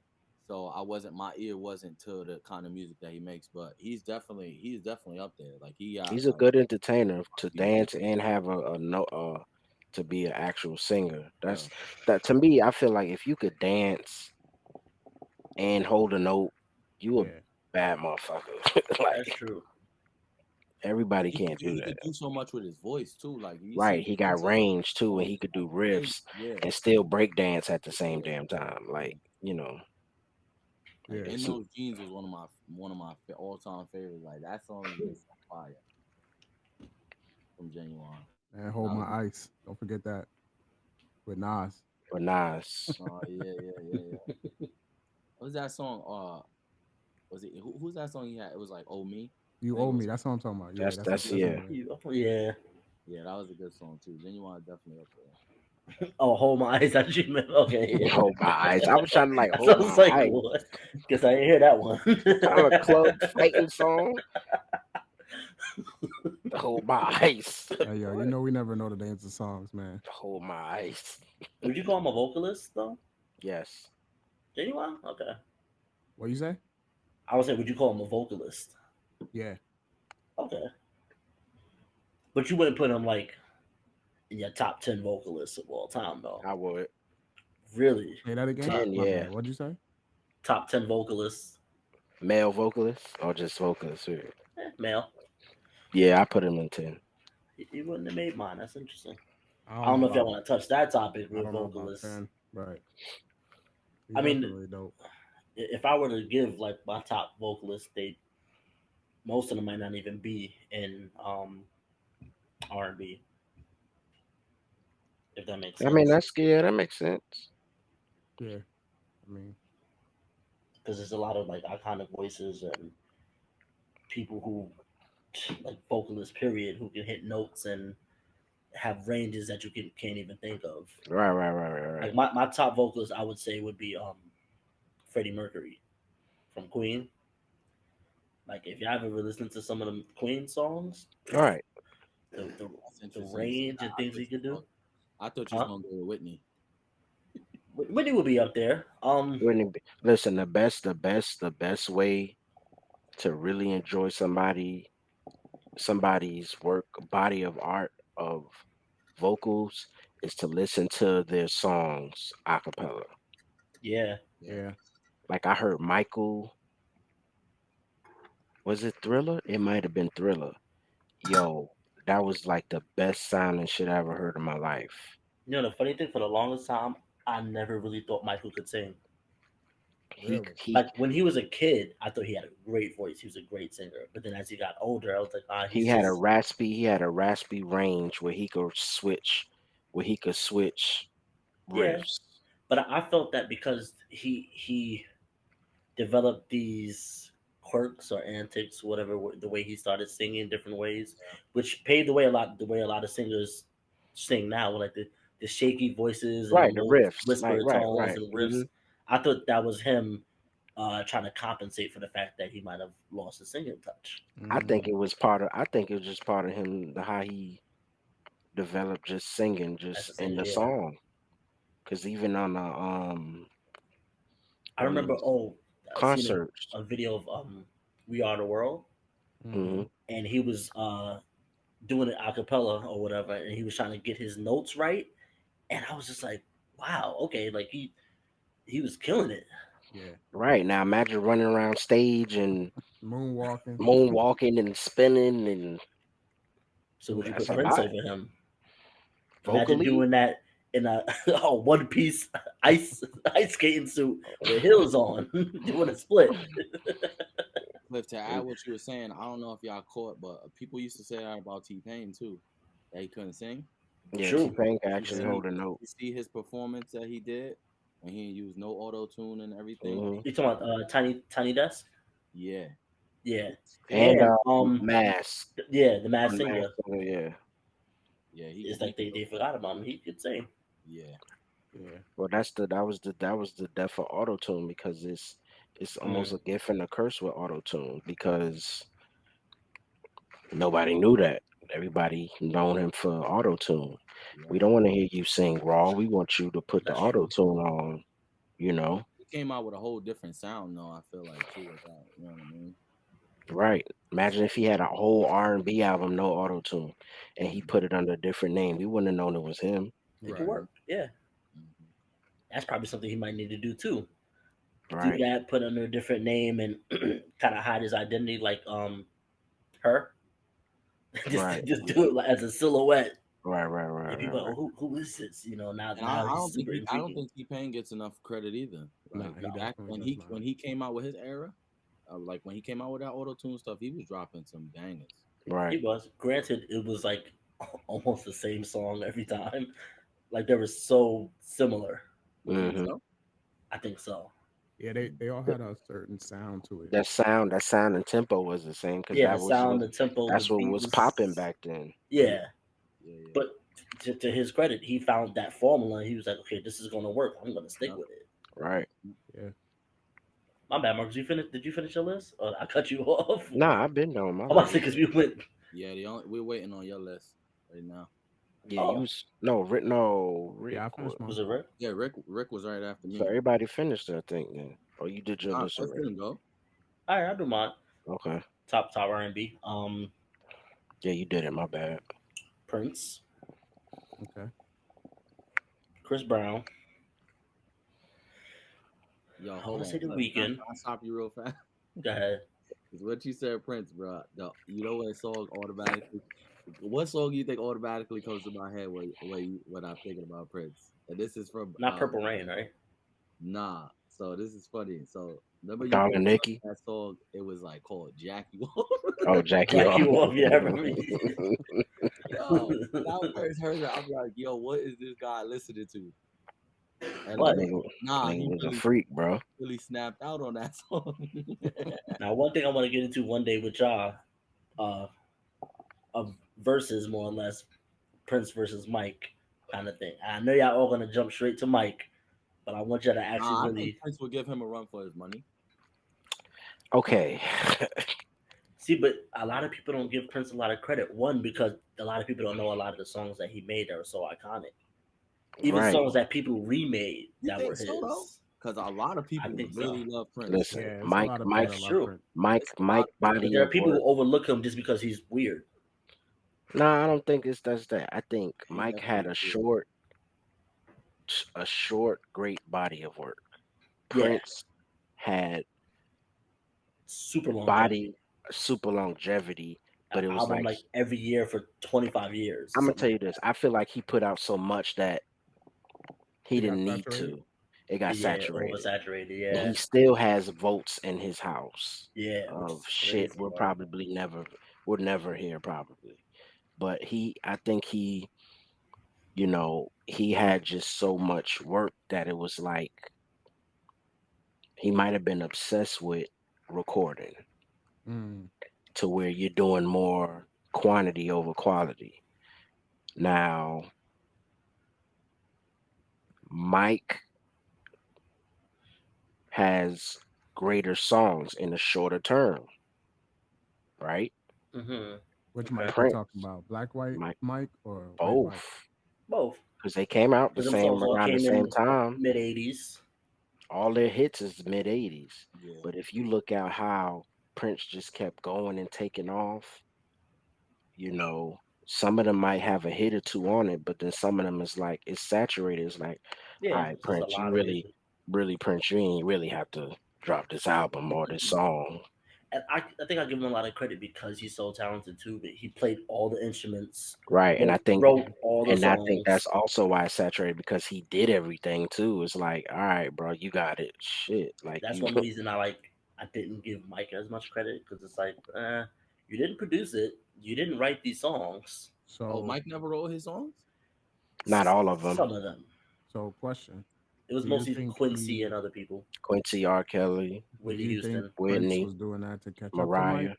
So I wasn't my ear wasn't to the kind of music that he makes, but he's definitely up there. Like he got He's a like good entertainer to yeah, dance and have a no to be an actual singer. yeah, That to me. I feel like if you could dance and hold a note, you a Yeah. bad motherfucker. That's Like true. everybody he could can't do do he that. could do so much with his voice too. Like you Right. see He you got see him range too, and songs he could do crazy. riffs Yeah, and still break dance at the same yeah, damn time. yeah. Like, you know, Like Yeah. in it's those jeans was one of my all time favorites. Like that song is just fire from Genuine. And And Hold I My was Ice. Don't forget that with Nas. but Nas. oh yeah. What was that song? Was it who's that song he had? It was like "Oh Me." I You think Owe it Me. was. That's what I'm talking about. Yeah, That's that's the yeah. name of it. Yeah. Yeah, that was a good song too. Genuine definitely up there. Oh, hold my eyes. I you meant. Okay. Yeah. Hold my eyes. I was trying to like So I hold my was like, eyes. what? Guess I didn't hear that one. What kind of club fighting song? Hold my ice. Hey, yo, you What? know we never know the names of songs, man. Hold my ice. Would you call him a vocalist though? Yes. Genuine? Okay. What you say? I would say, would you call him a vocalist? Yeah. Okay. But you wouldn't put him like in your top 10 vocalists of all time, though. I would. Really, Say that again. 10, My yeah. bad. What'd you say? top 10 vocalists, Male vocalists or just vocalists? Period. male. Yeah, I put him in 10. He wouldn't have made mine. That's interesting. I I don't don't know know if y'all about. want to touch that topic I with don't know about vocalists. 10, but he's I mean, definitely dope. if I were to give like my top vocalists, they most of them might not even be in R&B, if that makes I mean, sense. that's yeah, that makes sense. Yeah. I mean, Because there's a lot of like iconic voices and people who like vocalists period who can hit notes and have ranges that can't even think of. Right, right, right, right, Like right. my top vocalist I would say would be Freddie Mercury from Queen. Like if y'all ever listened to some of the Queen songs, All right. the the, That's the interesting you say range that. and things he could do. I thought you was Huh? gonna go with Whitney. Whitney would be up there. Listen, the best way to really enjoy somebody's work, body of art of vocals is to listen to their songs a cappella. Yeah. Yeah. yeah. Like I heard Michael, was it Thriller? It might have been Thriller. Yo, that was like the best sounding shit I ever heard in my life. You know the funny thing for the longest time, I never really thought Michael could sing. He Really. he Like when he was a kid, I thought he had a great voice. He was a great singer. But then as he got older, I was like, he he's had a just raspy he had a raspy range where he could switch yeah. riffs. But I felt that because he developed these quirks or antics, whatever the way he started singing different ways, which paved the way a lot of singers sing now, with like the shaky voices and the Right, the low riffs. Like whisper right, tones right. and riffs. I thought that was him trying to compensate for the fact that he might have lost his singing touch. Hmm. I think it was just part of him how he developed just singing That's just the in same, the yeah. song. Cause even on the I on remember. these I seen concerts. a video of "We Are the World," Hmm. Hmm. and he was doing it a cappella or whatever, and he was trying to get his notes right, and I was just like, wow, okay, like he was killing it. Yeah. Right now, imagine running around stage and Moonwalking. moonwalking and spinning and So would you that's put a Prince lot over him? Imagine vocally. doing that in a, a one piece ice skating suit with heels on, doing a split. Cliff, to add what you were saying, I don't know if y'all caught, but people used to say that about T Pain too, that he couldn't sing. Yeah, T True. Pain can You actually see, hold a note. you see his performance that he did when he used no auto tune and everything. Hmm. You talking about Tiny Desk? Yeah, Yeah, it was And and crazy. Mask yeah, the Masked on Mask Singer. Singer, yeah. Yeah, It's he like could they perform. forgot about him. He could sing. Yeah, Yeah. Well, that was the death of auto tune because it's almost Mm. a gift and a curse with auto tune because nobody knew that. Everybody known him for auto tune. We right. don't want to hear you sing raw. We want you to put the That's auto true. tune on. You know, He came out with a whole different sound though. I feel like too with that. You know what I mean? right? Imagine if he had a whole R&B album, no auto tune, and he put it under a different name. We wouldn't have known it was him. It could Right. Hmm. work. Yeah, Hmm. that's probably something he might need to do too. Do Right, that, put under a different name, and kind of hide his identity, like her. right, Just Yeah, do it like, as a silhouette, right, right, and right, people, right, oh, right. who is this? You know, and now I he's don't think super I don't intriguing. think T Pain gets enough credit either. Nah, Like he back definitely does not. when he came out with his era, like when he came out with that auto tune stuff, he was dropping some bangers. He Right. was. Granted, it was like almost the same song every time. Like they were so similar. You think Hmm. so? I think so. Yeah, they all had a certain sound to it. That sound and tempo was the same because Yeah, the sound, the tempo, the that's what beat was popping was back then. yeah. Yeah, yeah. But to his credit, he found that formula. He was like, okay, this is gonna work. I'm gonna stick Yep. with it. Right. Yeah. My bad, Marcus. You finished? Did you finish your list? Or I cut you off. Nah, I've been doing my I'm about to say list. because we went. Yeah, we're waiting on your list right now. Yeah, you Oh, was no Rick. No Yeah, Rick. I finished was mine. it Rick? Yeah, Rick was right after So me. everybody finished, I think. Then, or you did your Nah, list Cliff already? didn't go. All right, I'll do mine. Okay. Top R&B. Yeah, you did it. My bad. Prince. Okay. Chris Brown. Yo, I want hold to say on. The Can Weeknd. I stop you real fast? Go ahead. Because what you said, Prince, bro. You know what song automatically? What song you think automatically comes to my head when I'm thinking about Prince? And this is from Not Purple Rain, right? Nah. So this is funny. So remember you Darling brought up Nikki. that song? It was like called Jackie Wolf. Oh, Jackie Jack off. you off, yeah, remember? Yo, when I first heard it, I'm like, yo, what is this guy listening to? And But like, nigga, nah, nigga he was a really freak, bro. really snapped out on that song. now, one thing I want to get into one day with y'all, uh, of versus more or less Prince versus Mike kind of thing. I know y'all all gonna jump straight to Mike, but I want y'all to actually Nah, I think really Prince will give him a run for his money. Okay. see. But a lot of people don't give Prince a lot of credit. One, because a lot of people don't know a lot of the songs that he made that were so iconic. Even Right. songs that people remade You that were think so though? his. Because a lot of I people think so. really love Prince. Listen, Yeah, it's a Mike, lot of people Mike, that That's love true. Prince. Mike, It's a lot Mike of people. But body there are of people work. who overlook him just because he's weird. Nah, I don't think it's that's that. I think He Mike definitely had is a weird. short, great body of work. Yeah, Prince had super longevity. body, super longevity, An but it was album like like every year for 25 years or I'm gonna something tell like you this. I feel like he put out so much that he It got didn't need saturated. to. It got that. Yeah, saturated. oversaturated. And Yeah, he still has votes in his house yeah, which of is shit crazy, bro. we'll never hear probably. But I think he had just so much work that it was like he might have been obsessed with recording Mm. to where you're doing more quantity over quality. Now, Mike has greater songs in a shorter term, right? Which Okay, Mike we Prince, talking about? Black white Mike, Mike or white Mike? both, both. because they came out the Because them same songs all around the came same in time. mid '80s. All their hits is mid '80s. Yeah. But if you look at how Prince just kept going and taking off, you know, some of them might have a hit or two on it, but then some of them is like it's saturated. It's like, all Yeah, right, it's just a Prince, you lot of really, music. really Prince, you ain't really have to drop this album or this song. And I think I give him a lot of credit because he's so talented too. But he played all the instruments, Right. And wrote all the I think that's songs. also why it's saturated because he did everything too. It's like, all right, bro, you got it. Shit. Like That's you one reason I didn't give Mike as much credit because it's like, you didn't produce it, you didn't write these songs. Oh, So Mike never wrote his songs. not all of them. Some of them. question: It was Do you mostly think Quincy and other people. Quincy R. Kelly, do Whitney you think Houston. Prince Whitney, was doing that to catch up to Mike? Mariah.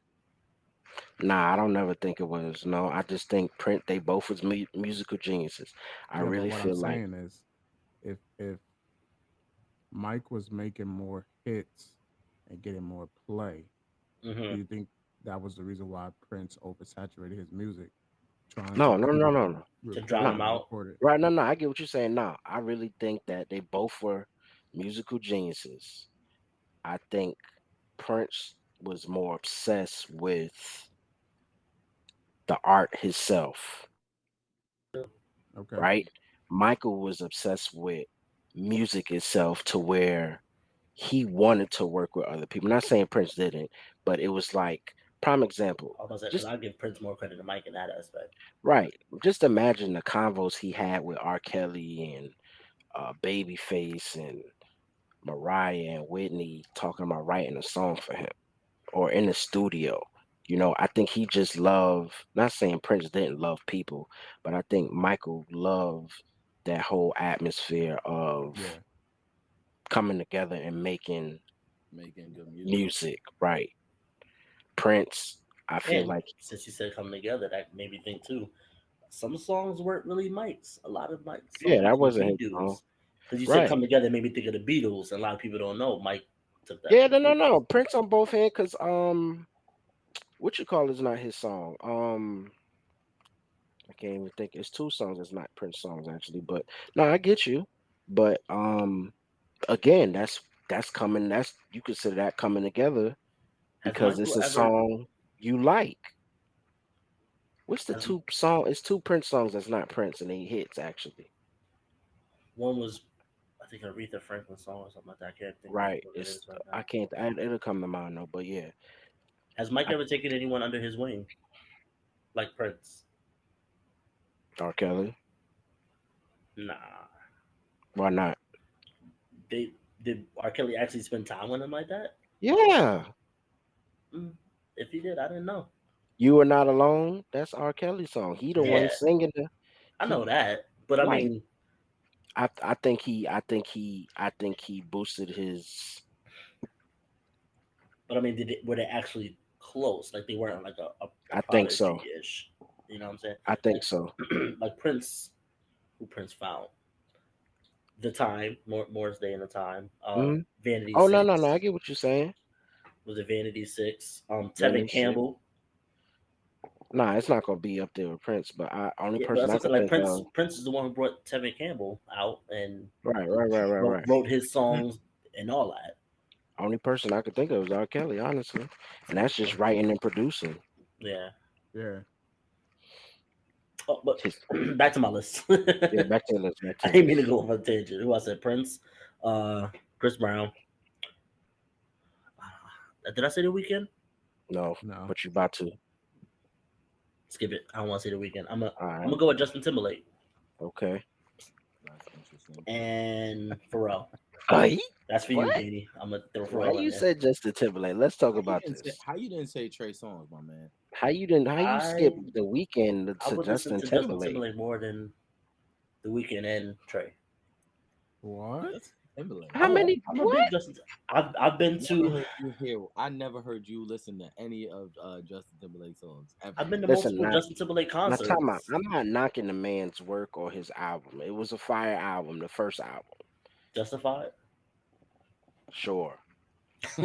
Nah, I don't never think it was. No, I just think Prince. They both was musical geniuses. I Yeah, but really what I'm feel like saying is, if Mike was making more hits and getting more play, do Hmm. you think that was the reason why Prince oversaturated his music, trying to no, no, no, no, no, To drown record him no. and out. record it? Right? No, no. I get what you're saying. No, I really think that they both were musical geniuses. I think Prince was more obsessed with the art himself, Okay. right? Michael was obsessed with music itself to where he wanted to work with other people. Not saying Prince didn't, but it was like prime example. I was because Just I give Prince more credit than Mike in that aspect. right. Just imagine the convos he had with R. Kelly and Babyface and Mariah and Whitney talking about writing a song for him or in the studio. I think he just loved, not saying Prince didn't love people, but I think Michael loved that whole atmosphere of Yeah. coming together and making Making good music. music, right? Prince, I feel And like, since you said coming together, that made me think too. Some songs weren't really Mike's. A lot of Mike's yeah, songs that were wasn't B his song. dudes. Because you said Right. come together it made me think of the Beatles, and a lot of people don't know Mike took that Yeah, from no, the no, no. Beatles. Prince on both hands, because what you call is not his song. I can't even think. It's two songs. It's not Prince songs actually, but no, I get you. But again, that's coming. That's you consider that coming together Has because Michael it's a ever song you like. What's the Has, two song? It's two Prince songs that's not Prince and they hits actually. one was, I think, an Aretha Franklin song or something like that. I can't think of Right. what it It's is right I now. can't. It'll come to mind though. But yeah, Has Mike I, ever taken anyone under his wing like Prince? R. Kelly. Nah. Why not? They did R. Kelly actually spend time with him like that? Yeah. Mm, if he did, I didn't know. You are not alone. That's R. Kelly's song. He the one Yeah, singing the I know he that, but I right. mean, I think he boosted his. were they actually close? Like they weren't like a I think so. prodigy ish. You know what I'm saying? I think Like so. like Prince, who Prince found the time, Morris Day and the time. Hmm. Vanity Oh no! I Six, get what you're saying. was it Vanity Six? Tevin Vanity shit. Campbell. Nah, it's not gonna be up there with Prince, but I only Yeah, but person that's I something could like think of. Prince is the one who brought Tevin Campbell out and Right. wrote his songs and all that. Only person I could think of is R. Kelly, honestly, and that's just writing and producing. Yeah. Yeah. Oh, but His, back to my list. yeah, back to the list. Back I to the didn't mean to list. go off a tangent. Who I said Prince, uh, Chris Brown. Did I say the weekend? No, No. but you about to. Skip it. I don't want to say the weekend. All I'm gonna right. go with Justin Timberlake Okay. That's interesting. and Pharrell. Hey, That's for you, what? Danny. I'm gonna throw Why Pharrell in you there. said Justin Timberlake? Let's talk about this. How you didn't say Trey Songz, my man? How you didn't? How you skip I the weekend I to would listen Justin to Justin Timberlake? Timberlake more than the weekend and Trey. What? Justin Timberlake. How many? I'm a What? big Justin. I've been Never to heard you hear. I never heard you listen to any of Justin Timberlake songs ever. I've been to Listen, multiple not Justin Timberlake not talking about. concerts. I'm not knocking the man's work or his album. It was a fire album, the first album, Justified. sure,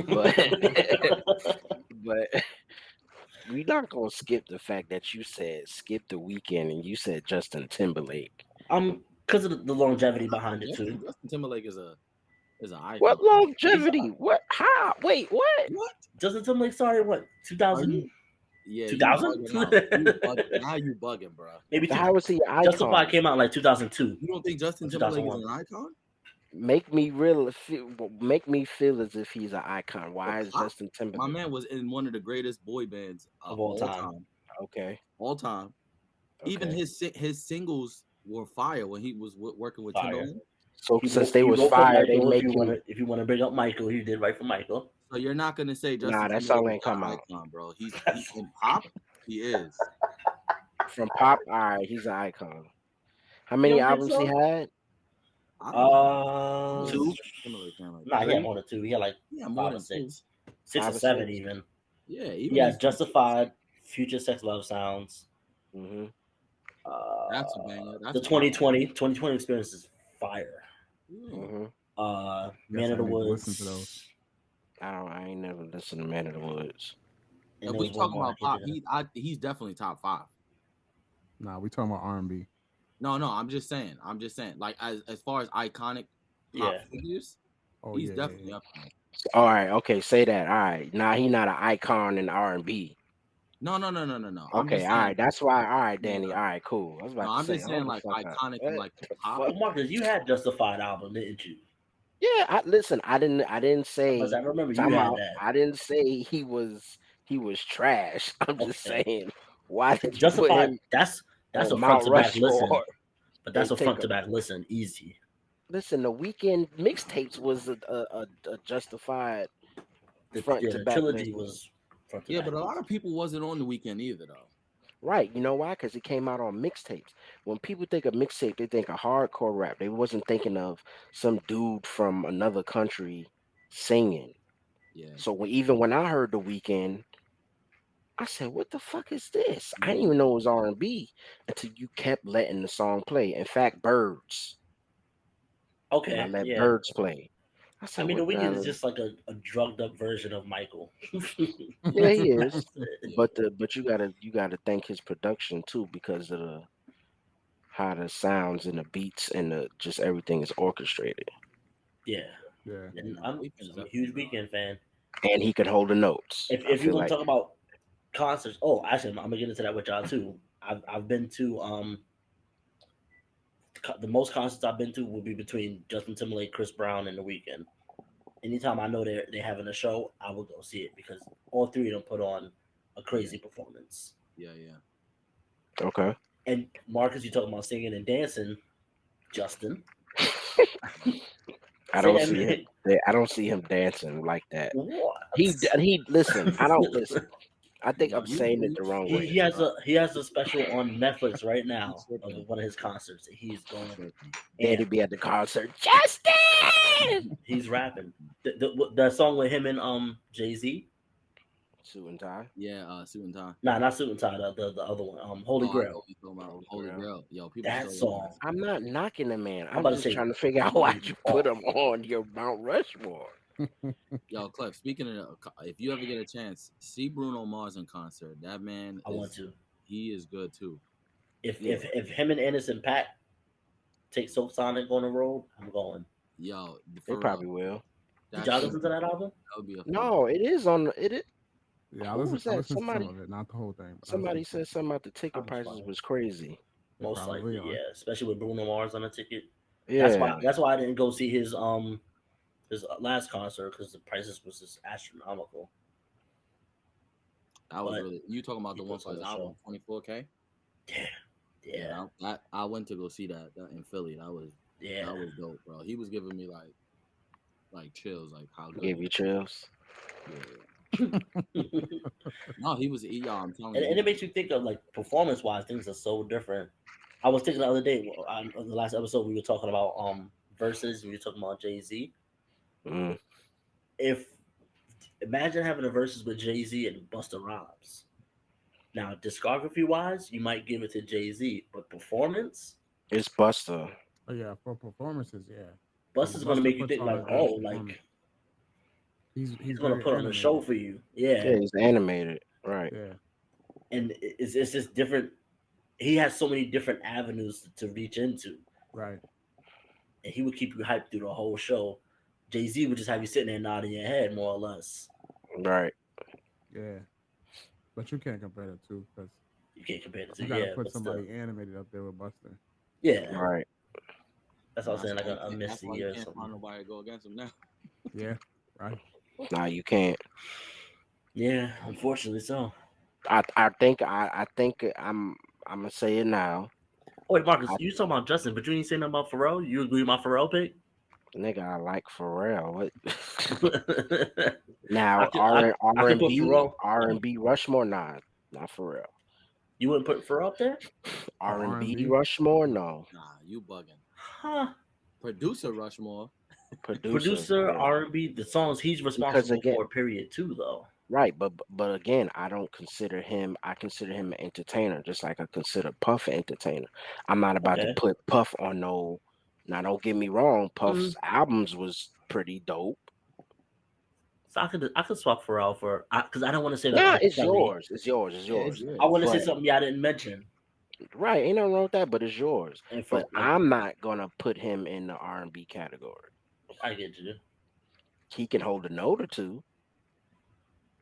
but but we're not gonna skip the fact that you said skip the weekend and you said Justin Timberlake. Because of the longevity behind it too. Justin Timberlake is an icon. What longevity? What? How? Wait, what? What? Justin Timberlake started what Are 2000? you? Yeah, you 2000? bugging out. You bugging. Now you bugging, bro. Maybe two. How is he an Justified icon? came out in like 2002 You don't think Justin or Timberlake is 2001 an icon? Make me feel as if he's an icon. Bro, Why is Pop, Justin my Timberlake? man was in one of the greatest boy bands of of all time. Okay, all time. Even okay. his singles were fire when he was working with Fire. Timberland. So since they He was wrote for fired, they Michael. making If you want to bring up Michael, he did write for Michael. So you're not gonna say nah. Justin That Timberlake song is ain't not come an out icon, bro. He in pop, he is. from pop. All right, he's an icon. How You many don't think albums he so? had? I don't know. I'm really not Two. a Justin Timberlake fan like Nah, that. he had 3, more than two. He had like Yeah, more five or than two. six, six or 5 or seven 6. even. Yeah, He even has his Justified, Future Sex Love Sounds. Mm-hmm. that's a banger. The That's a banger. 2020 experience is fire. Yeah. Mm-hmm. Man Guess of I the need to listen to those. Woods, I ain't never listened to Man of the Woods. and If there we was one talking more. I about can't pop, think of it. he's definitely top five. Nah, we talking about R&B. No, I'm just saying. Like as far as iconic pop Yeah. figures, Oh he's yeah, definitely yeah. up there. All right, okay, say that. All right, nah, he not an icon in R&B. No. I'm Okay, just all saying. right, that's why. All right, Yeah, Danny. All right, cool. I was no, about to I'm say, just saying hold the like fuck up. iconic in What like the pop. fuck? Well, Marcus, you had Justified album, didn't you? Yeah, listen. I didn't Because I say. remember you Time had out. that. I didn't say he was trash. I'm just Okay. saying. Why did you put Justified. him That's on a front Mount to back listen. Rushmore But that's and a take front a to back listen. Easy. listen? The weekend mixtapes was a justified front to The back trilogy listen. was front to Yeah, back. but a lot of people wasn't on the weekend either though. Right. You know why? Because it came out on mixtapes. When people think of mixtape, they think of hardcore rap. They wasn't thinking of some dude from another country singing. Yeah. So even when I heard The Weeknd, I said, "What the fuck is this?" I didn't Yeah. even know it was R&B until you kept letting the song play. In fact, Birds, when I Okay, let yeah. Birds play, I I said, mean, The "What the Weeknd is hell?" just like a drugged up version of Michael. Yeah, he is. Yeah. But you gotta thank his production too because of the how the sounds and the beats and the just everything is orchestrated. Yeah, Yeah. Yeah, and no, I'm Weeknd is I'm a up there, huge bro. Weekend fan. And he could hold the notes. I If you feel want to like talk about concerts, oh, actually, I'm gonna get into that with y'all too. I've been to the most concerts I've been to will be between Justin Timberlake, Chris Brown, and The Weeknd. Anytime I know they're having a show, I will go see it because all three of them put on a crazy performance. Yeah, yeah. Okay. And Marcus, you talking about singing and dancing, Justin? I Say don't that see him. man. I don't see him dancing like that. What? He listen. I don't listen. I think Yo, I'm saying it the wrong way. He has a special on Netflix right You now of tripping. one of his concerts. He's going Tripping. Daddy and be at the concert. Justin. he's rapping. The song with him and Jay-Z. Suit and tie. Yeah, suit and tie. Nah, not Suit and Tie. The other one. Holy Oh, I know Grail. what you're talking about. Holy Holy Grail. Grail. Yo, people That still love song. that. I'm not knocking the man. I'm I'm about to just say trying to figure out why you put him on your Mount Rushmore. Yo, Clef, speaking of, if you ever get a chance, see Bruno Mars in concert. That man I want to. he is good too. If Yeah. if him and Anderson .Paak take Soap Sonic on the road, I'm going. Yo, They for real, probably will. Did that y'all should listen to that album? that would be a fun. No, it is on. It is. Yeah, Who was I that? listened to some Somebody. of it, not the whole thing. But Somebody I listened said something about the ticket I'm prices fine. was crazy. They Most probably likely, are. yeah. Especially with Bruno Mars on the ticket. Yeah. That's why I didn't go see his last concert because the prices was just astronomical. That was But really you talking about he the one puts for on his a album, show. 24K. Yeah, yeah, That I went to go see that in Philly. That was yeah. dope, bro. He was giving me like chills, like how good. Gave you chills. Yeah. No, yo, I'm telling And it you. makes you think of like performance wise, things are so different. I was thinking the other day on the last episode we were talking about verses. We were talking about Jay-Z. Mm. If imagine having a verses with Jay-Z and Busta Rhymes. Now discography wise, you might give it to Jay-Z, but performance, It's Buster. Oh yeah, for performances, yeah. Busta's gonna Buster make you puts think on a like, great oh, performance. like He's he's gonna very put on a show animated. for you. Yeah, Yeah, he's animated. Right. Yeah, and it's just different. He has so many different avenues to reach into, right. and he would keep you hyped through the whole show. Jay Z would just have you sitting there nodding your head, more or less. Right. Yeah, but you can't compare the two because You can't compare the two, you got to yeah, put but still, somebody animated up there with Buster. yeah. Right. That's what I'm saying, like a That's why Misty you or can't find something. nobody to go against him now. Yeah, right. Nah, you can't. Yeah, unfortunately so. I think I'm gonna say it now. Oh, wait, Marcus, I, you talking about Justin, but you ain't saying nothing about Pharrell. You agree with my Pharrell pick? nigga, I like Pharrell. What? I Now could I could put Pharrell. R and B Rushmore, nah, not Pharrell. You wouldn't put Pharrell up there, For R R and and B B, Rushmore, no. Nah, you bugging. huh? Producer Rushmore. Producer, Producer yeah. R&B, the songs he's Because responsible again, for, period, too, though. right, but again, I don't consider him. I consider him an entertainer, just like I consider Puff an entertainer. I'm not about to Okay. put Puff on no. Now, don't get me wrong. Mm, Puff's albums was pretty dope. so I could swap Pharrell for because I don't want to say like Nah, R. it's Kelly. yours. It's yours. It's Yeah, it's yours. I yours. want to say But something y'all didn't mention, right, ain't nothing wrong with that. But it's yours. and for But like I'm not gonna put him in the R&B category. I get you. He can hold a note or two.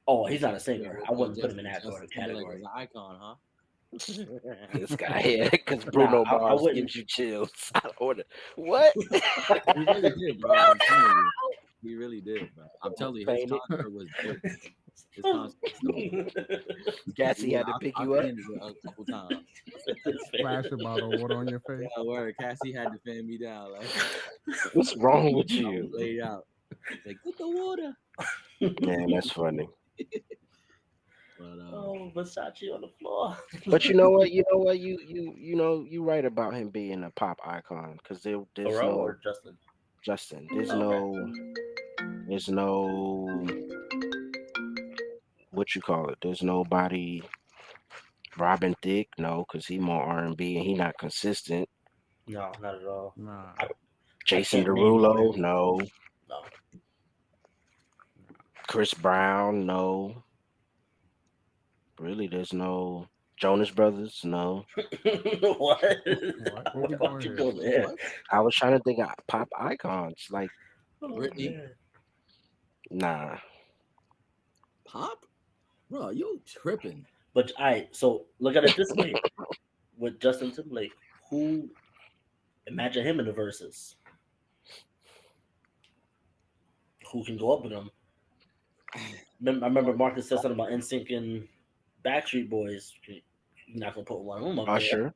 Oh, he's not a Yeah, singer. but I wouldn't put him in Justin that Timberlake category. is an icon, huh? This guy here, because Nah, Bruno I Mars wouldn't. gives you chills. I order what? He really did, bro. I'm telling you. He really did, bro. I'm telling you, his Painted. concert was dope. His concert was dope. Gassy had to Yeah, pick I've you up. seen it a couple times. splash a bottle of water on your face. Yeah, word. Cassie had to fan me down. Like What's wrong with I was you? laid out. Like, get the water. Man, that's funny. But Oh, Versace on the floor. But you know what? You right about him being a pop icon because there's Pharrell no or Justin? Justin. Okay. There's no what you call it. There's nobody. Robin Thicke, no, because he more R&B and he not consistent. No, not at all. Nah, I, I Jason can't name Derulo, R&B. no. No. Chris Brown, no. Really, there's no Jonas Brothers, no. What? what we What going you here? doing there? what? I was trying to think of pop icons. Like, Oh, Britney, man. nah. Pop, bro, you tripping? But all right, so look at it this way: with Justin Timberlake, who imagine him in the verses, who can go up with him? I remember Marcus said something about NSYNC and Backstreet Boys. You're not gonna put one of them up there. Usher.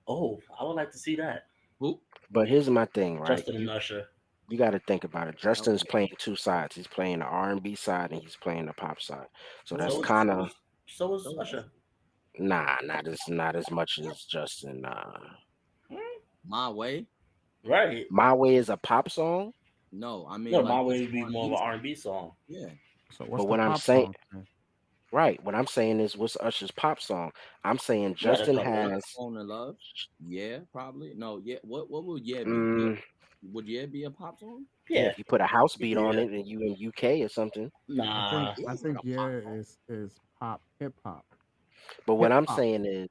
Oh, I would like to see that. Who? But here's my thing, right? Justin and Usher. You got to think about it. Justin's Okay. playing two sides. He's playing the R&B side and he's playing the pop side. So Who that's So else? is kind so of is so is So Usher. not as much as Justin. My way? Right. My Way is a pop song, No, I mean No, like my it's way would be more of R&B an song. R&B song. Yeah. So but what's the what I'm pop saying, song? Man? right? What I'm saying is, what's Usher's pop song? I'm saying You had a Justin couple. has. Phone in Love? Yeah, probably. No, yeah. What would yeah be? Yeah. Mm, Would yeah be a pop song? yeah, Yeah. if you put a house beat on Yeah. it and you in UK or something. Nah. Yeah, I it's like think a pop yeah song. is pop hip hop But what hip I'm hop. saying is,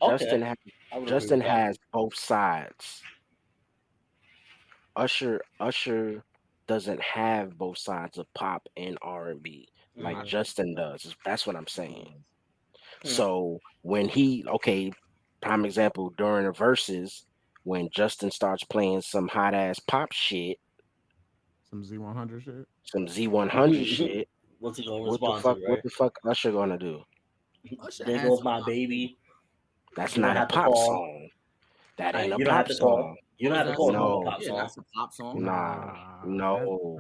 Okay. Justin has I would agree Justin with that. has both sides. Usher doesn't have both sides of pop and R&B like I Mm-hmm. Justin does. That's what I'm he saying. does. So when prime example during the verses, when Justin starts playing some hot ass pop shit, Some Z100 shit. some Z100 shit, What's he gonna what the respond fuck? to, What right? the fuck Usher gonna do? Usher There has goes some my pop shit. baby. That's You don't not a have to pop call. song. That ain't Right, a you don't have pop to call. song. You don't How is have to that call it song? more a No, pop Yeah, song. that's a pop song. nah, Nah, no,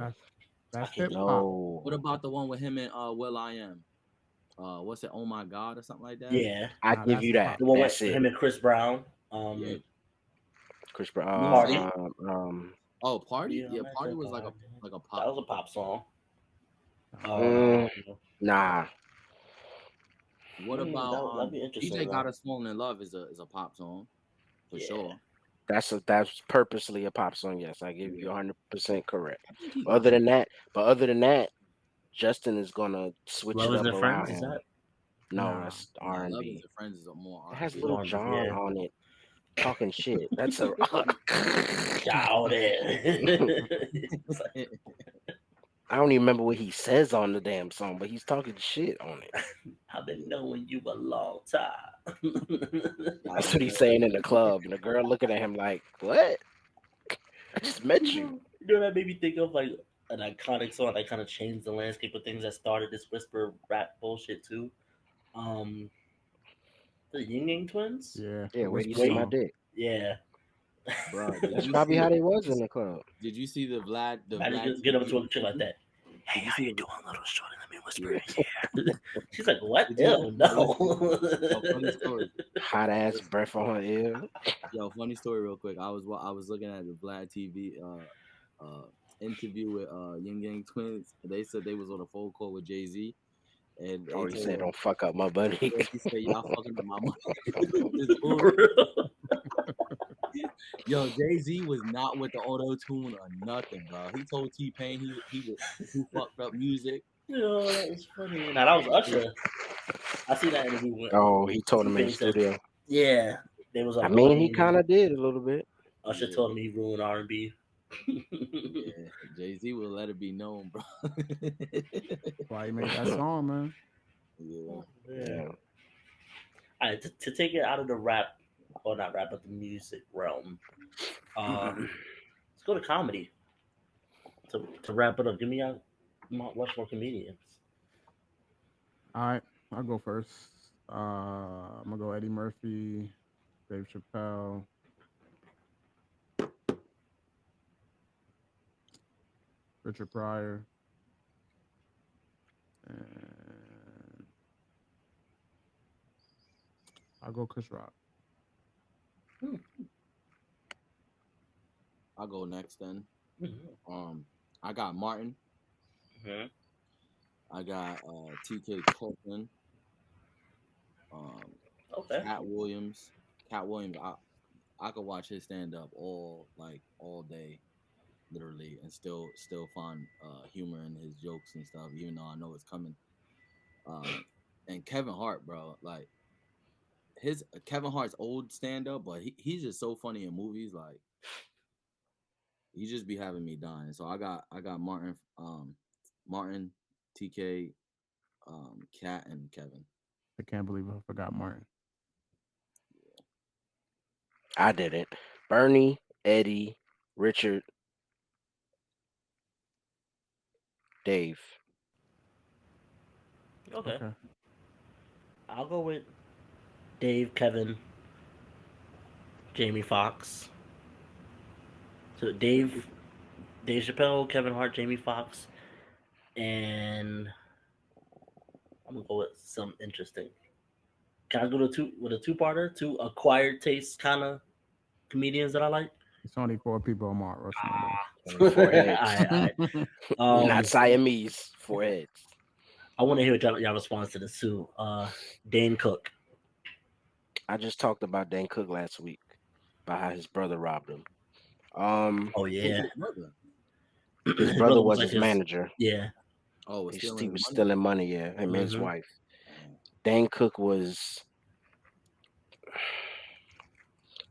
that's I hip can hop. What no. about the one with him and Will I Am? What's it? Oh my God or something like that. yeah. I Nah, give that's you a that. pop The one song. with That's it. him and Chris Brown. Yeah. Chris You said Party. Brown. oh Party? Yeah, Yeah, I'm at Party the was party. like a That pop. was a pop song. Nah, Mm, Um, nah. What about that'd be interesting DJ though. Got Us Falling in Love is a pop song for Yeah. sure. That's purposely a pop song. Yes, I give you Yeah. 100% correct. I think he got Other some. than that, other than that, Justin is gonna switch it Love up isn't around friends. Is him. that? No, nah. that's Nah, R and Love Is B. a Friends is a more It has R&B. Little One. John Yeah. on it talking shit. That's a. Shout it. I don't even remember what he says on the damn song, but he's talking shit on it. I've been knowing you a long time. Shout That's out what to he's Love. saying in the club, and the girl looking at him like, "What? I just met you." You know that made me think of like an iconic song that kind of changed the landscape of things that started this whisper rap bullshit too. Um, the Yin Yang Twins. Yeah, Yeah, the where do you whisper see Wait, my song. dick? yeah. Bro, did That's you probably see how they did was you in see, the club. did you see the Imagine Vlad get up TV to a chick like interview? that. Hey, Did you how see you the doing, little shorty? Let me whisper yeah? in your ear. She's like, what? Did you Ew, yo listen? no. Yo, funny story. Hot ass Listen, breath on her ear. yo, funny story, real quick. I was looking at the Vlad TV interview with Yin Yang Twins. And they said they was on a phone call with Jay Z, and Oh, they he told said, him, "Don't fuck up my buddy." yeah, he said, y'all fucking up my money. This For bullshit. real. Yo, Jay Z was not with the auto tune or nothing, bro. He told T Pain he fucked up music. Yo, that was funny. Now that was Usher. I see that interview when Oh, he told T him in the Pain said, studio. "Yeah, they was I up mean, he talking, kind and of did a little bit. Usher Yeah, told him he ruined R&B." yeah. Jay Z will let it be known, bro. That's why he made that song, man. Yeah. Yeah. Yeah. All right, to take it out of the rap, or not rap, but the music realm. Let's go to comedy to wrap it up. Give me out Mount Rushmore comedians. All right, I'll go first. I'm gonna go Eddie Murphy, Dave Chappelle, Richard Pryor, and I'll go Chris Rock. Hmm. I'll go next then. Mhm. Um, I got Martin. Mhm. I got TK Copeland. Um, Okay. Cat Williams. Cat Williams. I could watch his stand up all day, literally, and still find humor in his jokes and stuff, even though I know it's coming. Um, and Kevin Hart, bro, like his Kevin Hart's old stand up, but he's just so funny in movies. Like he just be having me dying. So I got Martin, TK, Cat, and Kevin. I can't believe I forgot Martin. I didn't. Bernie, Eddie, Richard, Dave. Okay, Okay. I'll go with Dave, Kevin, Jamie Foxx. So Dave Chappelle, Kevin Hart, Jamie Foxx, and I'm gonna go with some interesting. Can I go to two with a two-parter? Two acquired taste kind of comedians that I like. It's only four people on Mount Rushmore though. Only four heads. I Not um Siamese. Four heads. I want to hear what y'all response to this too. Dane Cook. I just talked about Dan Cook last week about how his brother robbed him. Um, Oh Who's yeah, his brother? his his brother brother was was like his his manager. yeah. Oh, was He stealing his was money. stealing money. Yeah, him and his Hmm. wife. Damn. Dan Cook was.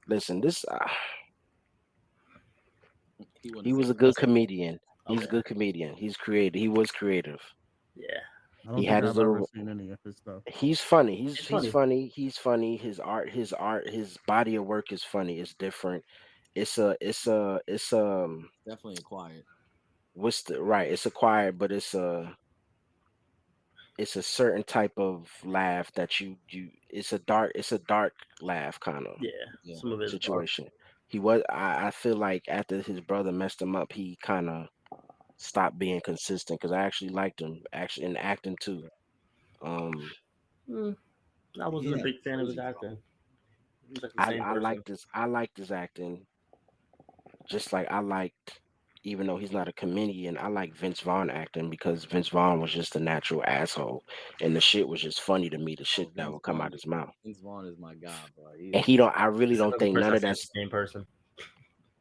Listen, this. He wasn't He the was same a person. good comedian. He's a Okay, good comedian. He's creative. He was creative. yeah, I He don't think had his I've ever little. seen any of his stuff. He's funny. it's He's funny. funny. He's funny. His body of work is funny. It's different. It's Definitely acquired. what's the right? It's acquired, but it's a certain type of laugh that it's a dark laugh kind of Yeah, Yeah. some of his dark. situation. I feel like after his brother messed him up, he kind of stopped being consistent because I actually liked him actually in acting too. Um, Mm, I He wasn't a had big fan of his crazy acting. He was like the I same I person. liked this. I liked his acting just like I liked. Even though he's not a comedian, I like Vince Vaughn acting because Vince Vaughn was just a natural asshole, and the shit was just funny to me. The shit oh, that would come out his mouth, Vince Vaughn is my guy, bro. and He's he don't. I really It's don't another think person none I of say it's that's the same person.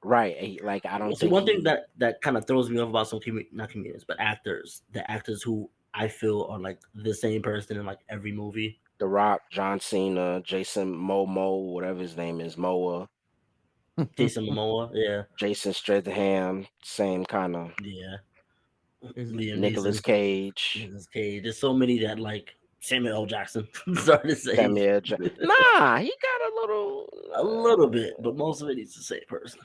right. Like I Well, don't see, think one thing he that kind of throws me off about some not comedians, but actors, the actors who I feel are like the same person in like every movie. The Rock, John Cena, Jason Momoa, whatever his name is, Moa, Jason Momoa, yeah, Jason Stratham, same kind of yeah, is Liam Nicolas Neeson, Cage, Nicolas Cage. There's so many that like Samuel L. Jackson. Sorry to say, Samuel. Nah, he got a little. a little bit, but most of it he's the same person.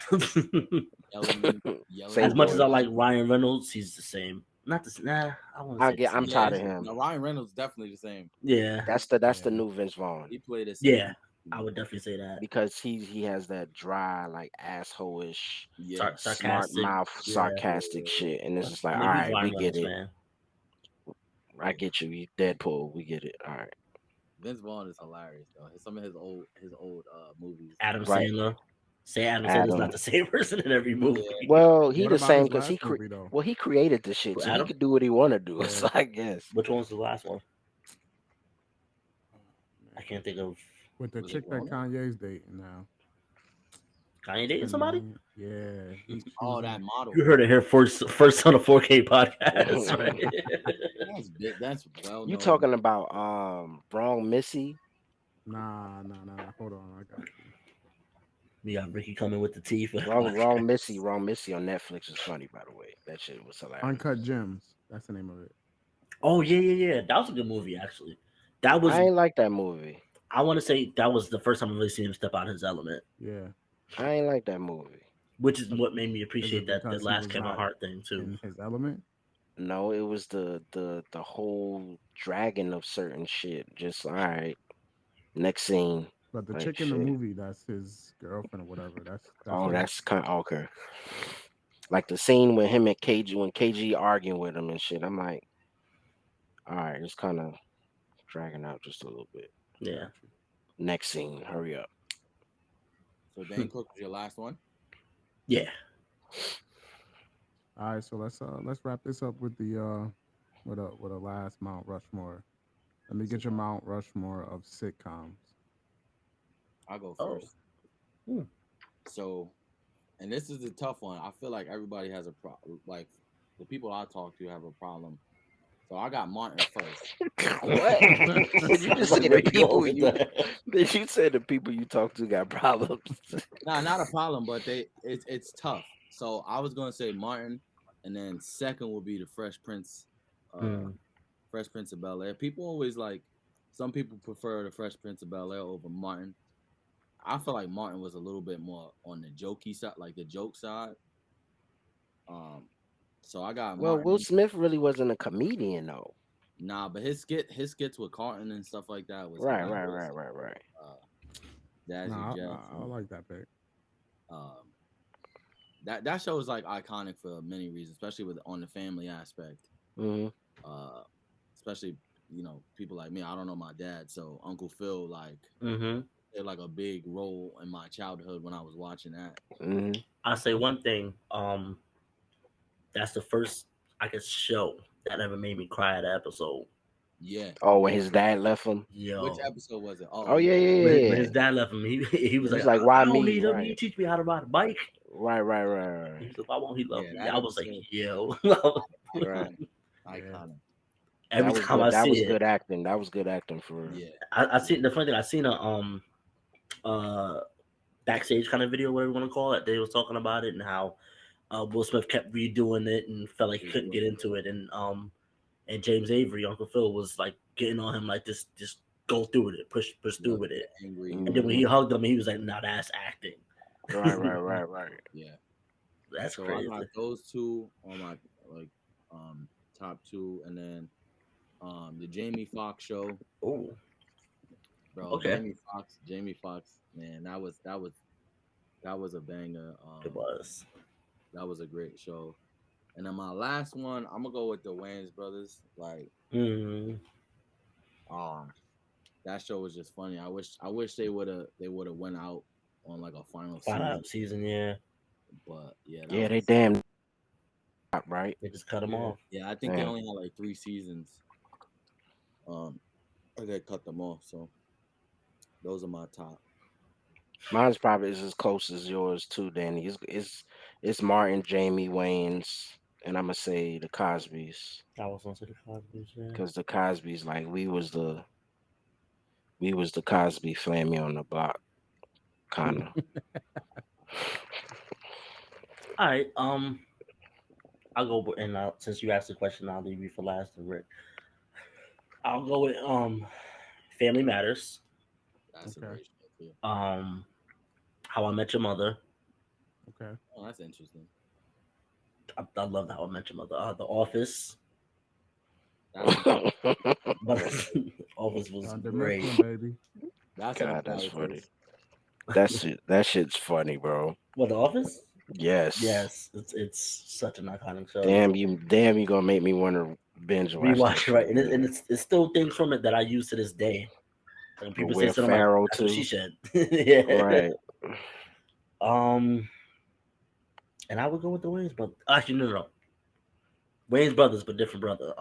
yelling, yelling As Same at much as I voice. like everybody. Ryan Reynolds, he's the same. Not the nah, I want to say the I'm same Yeah, tired of person. him. no, Ryan Reynolds definitely the same. Yeah, That's the yeah. new Vince Vaughn He played the yeah, same. I would definitely say that. because he has that dry like asshole-ish, Yes. smart Sarcastic, mouth, yeah. sarcastic shit, and it's just like, I'm all a huge right, Ryan we get Reynolds it. fan. I get you. You Deadpool. We get it. All right. Vince Vaughn is hilarious though. Some of his old movies. Adam Right. Sandler. Say Adam Sandler's not Adam. the same person in every movie. Well, he What the about same his because last movie though? he created the shit, Who, so he Adam? could do what he want to do. Yeah. So I guess. Which one was the last one? Oh, I man. can't think of. With the Was it chick that Corona? Kanye's dating now. Kanye What's dating her somebody? name? Yeah, she Oh, was that in. model. You heard it here first on a 4K podcast, right? That's big. That's well You known. talking about wrong Missy? Nah. Hold on, I got you. We got Ricky coming with the tea for the Wrong podcast. Missy. Wrong Missy on Netflix is funny, by the way. That shit was hilarious. Uncut Gems. That's the name of it. Oh yeah. That was a good movie actually. That was I ain't like that movie. I want to say that was the first time I really seen him step out of his element, Yeah. I ain't like that movie. which is what made me Is appreciate it that the because he last was Kevin not Hart thing too. in his element? No, it was the whole dragging of certain shit. Just all right. Next scene, But the like chick in the shit. movie, that's his girlfriend or whatever. That's Oh, him. that's kind of okay. Like the scene with him and KG when KG arguing with him and shit. I'm like, all right, it's kind of dragging out just a little bit. Yeah. Got you. Next scene, hurry up. So Dan Cook was your last one. Yeah. All right, so let's wrap this up with the with a last Mount Rushmore. Let me get your Mount Rushmore of sitcoms. I'll go Oh. first. Hmm. So, and this is a tough one. I feel like everybody has a problem. Like the people I talk to have a problem. So I got Martin first. What? Did you just Like, say where the you going people with you? that? Did you say the people you talk to got problems? Nah, not a problem, but it's tough. So I was gonna say Martin, and then second will be the uh, Hmm. Fresh Prince of Bel Air. People always like some people prefer the Fresh Prince of Bel Air over Martin. I feel like Martin was a little bit more on the jokey side, like the joke side. Um, so I got Well, Will Martin. Smith really wasn't a comedian though. Nah, but his skits with Carton and stuff like that was Right, right, hilarious. right, right, right. Uh, Jazzy No, Jeff. I like that pick. Um, that show is like iconic for many reasons, especially with on the family aspect. Hmm. Uh, especially people like me. I don't know my dad, so Uncle Phil Mm-hmm. played like a big role in my childhood when I was watching that. Hmm. I'll say one thing. That's the first I guess show that ever made me cry at an episode. Yeah, Oh, when yeah. his dad left him. Which Yo, episode was it? Oh Oh yeah, yeah, yeah, when yeah, when yeah. his dad left him, he was He's like, like, I why don't me? need him. You Right, teach me how to ride a bike. right, right, right, right, He said, why won't he love yeah. me? That I was like, episode, yo. right. Yeah. iconic. Every That was time good. I That see was it, good acting. That was good acting for real. Yeah, I seen the funny thing. I seen a uh backstage kind of video, whatever you want to call it. They was talking about it and how Will Smith kept redoing it and felt like he couldn't get into it, and James Avery, Uncle Phil, was like getting on him like this, just go through with it, push through yep, with it. angry. And then when he Hmm. hugged him, he was like, "Nah, that's acting." Right, right, right, right. Yeah. That's So I crazy. got those two on my like top two, and then the Jamie Foxx show, Oh, bro. okay, Jamie Foxx, man, that was a banger. it was. That was a great show. And then my last one, I'm gonna go with the Wayans brothers. Like, Mm, um, that show was just funny. I wish they would have went out on like a final Find season. out season, yeah, But yeah, that Yeah, they was damn right. they just cut him Yeah. off. yeah. I think they Yeah. only had like 3 seasons. Or they cut them off. So those are my top. Mine's probably is as close as yours too, Danny. It's Martin, Jamie Wayans, and I'm gonna say the Cosbys I was on to the Cosby's, yeah. because the Cosbys, like we was the Cosby family on the block, kind of. All right, I'll go with- and since you asked the question, I'll leave you for last, Rick. I'll go with Family Matters, That's a Okay. great show too. How I Met Your Mother. Okay. Oh, that's interesting. I love How I Met Your Mother. The Office, That's but Office was Under great. Mifflin, baby. that's God, that's probably funny. first. That shit's funny, bro. What, The Office? Yes. Yes, it's such an iconic show. Damn, you gonna make me want to binge watch that Rewatch it, right, shit. and Man. it's still things from it that I use to this day. When With people say Will something, I'm like, Ferrell that's what she too. said. Yeah. Right. Um, and I would go with the Wayne's brother. Actually, no. Wayne's brothers, but different brother.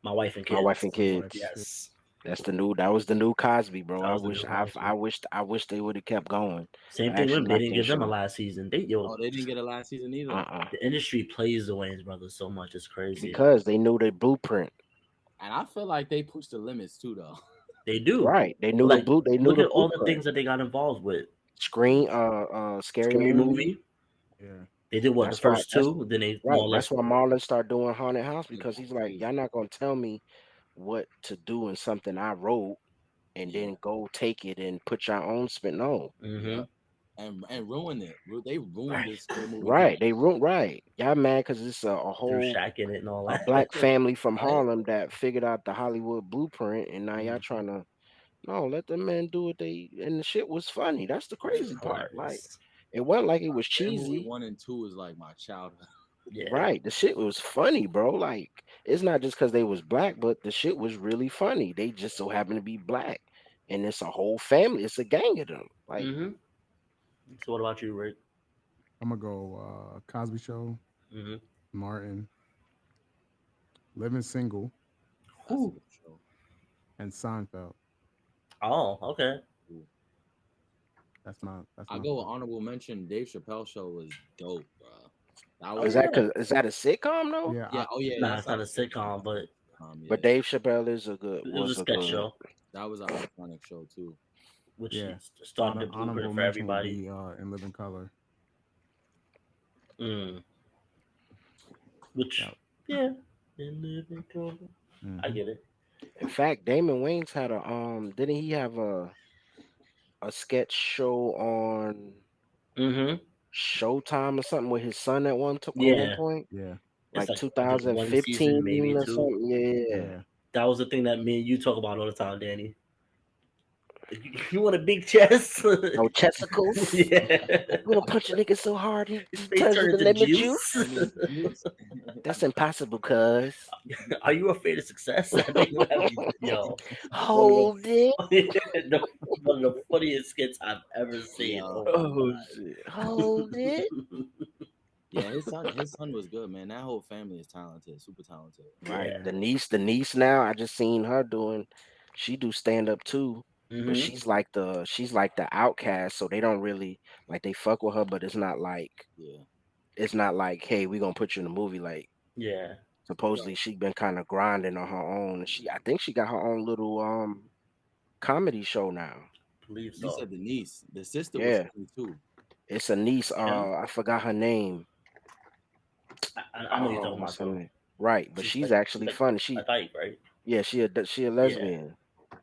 My Wife and My Wife and Kids. My wife. Kids. Yes. That was the new Cosby, bro. That was the new I wish they would have kept going. Same I thing with actually them. They like didn't that give them a show. last season. They Oh, they didn't get a last season either. Uh-uh. the industry plays the Wayne's brothers so much. It's crazy. Because they knew the blueprint. And I feel like they pushed the limits too, though. They do. Right. They knew Like, They knew look the at all the blueprint. things that they got involved with. Scary Scary movie. movie. Yeah. They did what, the That's why first that's two. Then they more right. or That's less. why Marlon started doing Haunted House because That's he's like, crazy. y'all not gonna tell me what to do in something I wrote and Yeah, then go take it and put your own spin. No. Mm-hmm. yeah. And ruined it. They ruined Right. this scary movie. Right. They wrote right. Y'all mad because it's a Threw whole Shaq in it and all a that. black family from Right? Harlem that figured out the Hollywood blueprint, and now y'all Mhm. trying to no let the men do what they and the shit was funny. That's the It's crazy part. Like hilarious. it wasn't like it was Scary movie cheesy. 1 and 2 is like my childhood. Yeah. Right, the shit was funny, bro. Like it's not just because they was black, but the shit was really funny. They just so happen to be black, and it's a whole family. It's a gang of them. Like Mm-hmm. So what about you, Rick? I'm gonna go Cosby Show, Mm-hmm. Martin, Living Single, That's a Whew. good show. and Seinfeld. Oh, okay. Ooh. That's I my go with pick. honorable mention. Dave Chappelle show was dope, bro. That Oh is was that yeah. because is that a sitcom though? Yeah, yeah. Oh yeah, Nah, that's it's not not a a sitcom. sitcom, That's but a sitcom. But Yeah, Dave Chappelle it was a was a sketch good. show, that was an iconic show too. which yeah. started the blueprint Honorable for mention would everybody. be In Living Color. Mm. Yeah. Which, yeah, in living color. I Hmm. get it. In fact, Damon Wayans had a didn't he have a sketch show on Mm-hmm. Showtime or something with his son at one Yeah, point? Yeah, it's Like like I think one season, 2015 maybe or two. something. Yeah. yeah. That was the thing that me and you talk about all the time, Danny. You want a big chest? No chesticles. Yeah. You wanna punch a nigga so hard His he face turns turned into into lemon juice. juice? That's impossible, cuz. Are you afraid of success? I think you have, yo, one of Hold it. the one of the funniest skits I've ever seen. Yeah, Oh my Oh shit. Hold it. god. yeah. His son was good, man. That whole family is talented, super talented. Right. Yeah. The niece now, I just seen her doing she do stand up too. But Hmm. she's like the outcast, so they don't really like they fuck with her, but Yeah, hey, we gonna put you in a movie. Like Yeah. supposedly yo, she been kind of grinding on her own. I think she got her own little comedy show now. Believe you so. said the niece, the sister was Yeah. funny too. It's a niece, Yeah. I forgot her name. I know you're Oh, talking what's about her though. name? Right, but she's She's actually like funny. a type, right? She a Yeah. lesbian,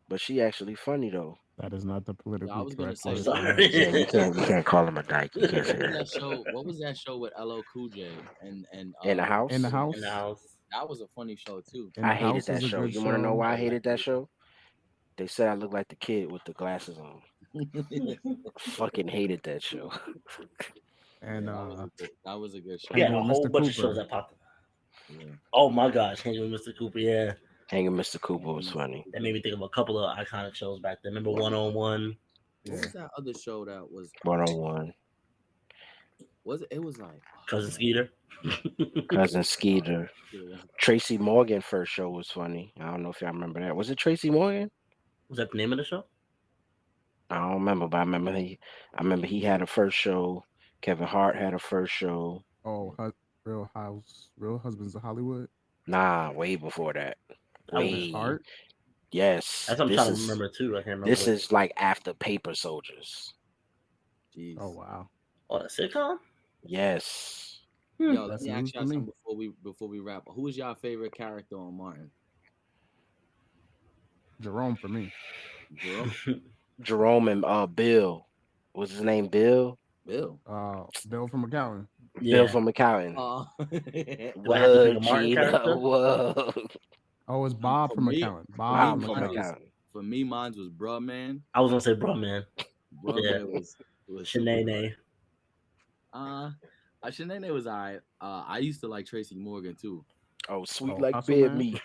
but she actually funny though. That is not the Yeah, I politically was gonna correct say, I'm way to what say was that. Yeah, you sorry. can't call him a dyke. You can't say what was that. that show? What was that show with LL Cool J and In the In the house, In the house, house. that was a funny show too. in I the hated house that is a show. good You want to know show. why I That was hated that actually show? They said I looked like the kid with the glasses on. funny. Fucking hated that show. And Yeah, that was a good We show. had Hanging a with whole Mr. bunch of shows Cooper. that popped up. Yeah. Oh my gosh, Hanging with Mr. Cooper, yeah. Hanging Mr. Cooper was Hanging with funny. Mr. That made Cooper. me think of a couple of iconic shows back then. Remember What One was on One? what Yeah. was that other show that was 101. was it was like Cousin Skeeter. Cousin Skeeter. yeah. Tracy Morgan first show was funny. I don't know if y'all remember that. Was it Tracy Morgan? Was that the name of the show? I don't remember, but I remember he had a first show. Kevin Hart had a first show. Oh, Real Husbands of Hollywood. Nah, way before that. I Kevin was. Way. Hart. Yes. That's what I'm trying to remember too. I can't remember This what. is like after Paper Soldiers. Oh Jeez. wow, Oh, a sitcom? Yes. Hmm. Yo, let that's me news ask to y'all me. something before we wrap. Who is y'all favorite character on Martin? Jerome for me. Jerome? Jerome and Bill. What's his name? Bill? Bill. Bill from McAllen. Bill Yeah. from McAllen. Uh, Do I have to pick What, a Martin Gina? character? What? Oh, it's Bob for from me, McAllen. for Bob me, from Bob from mine McAllen. was McAllen. mine was Bruh Man. I was gonna say, bro, man. Bruh Yeah. Man was super Shanae. Uh, Shanae was alright. I used to like Tracy Morgan too. Oh, sweet Oh, like Hustle bear Man. meat.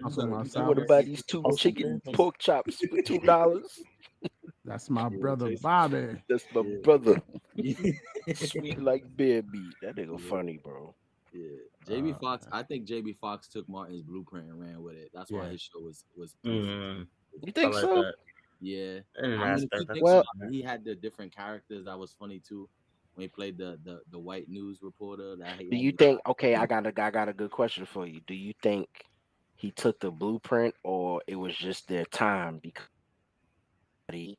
Hustle You want to Marsalis. buy these two Also, chicken pork chops for $2? That's my Yeah, brother Tracy. Bobby. That's my Yeah. brother. Yeah. Sweet like bear meat. That nigga Yeah. funny, bro. Yeah. JB Uh, Fox. I think JB Fox took Martin's blueprint and ran with it. That's why yeah. his show was prolific. mm, You I think like so? that. Yeah. In an I mean, if you aspect, I think can Well, about see it, that. he had the different characters that was funny too. When he played the white news reporter, that he do had you the think? Okay, I got a good question for you. Do you think he took the blueprint, or it was just their time because Eddie,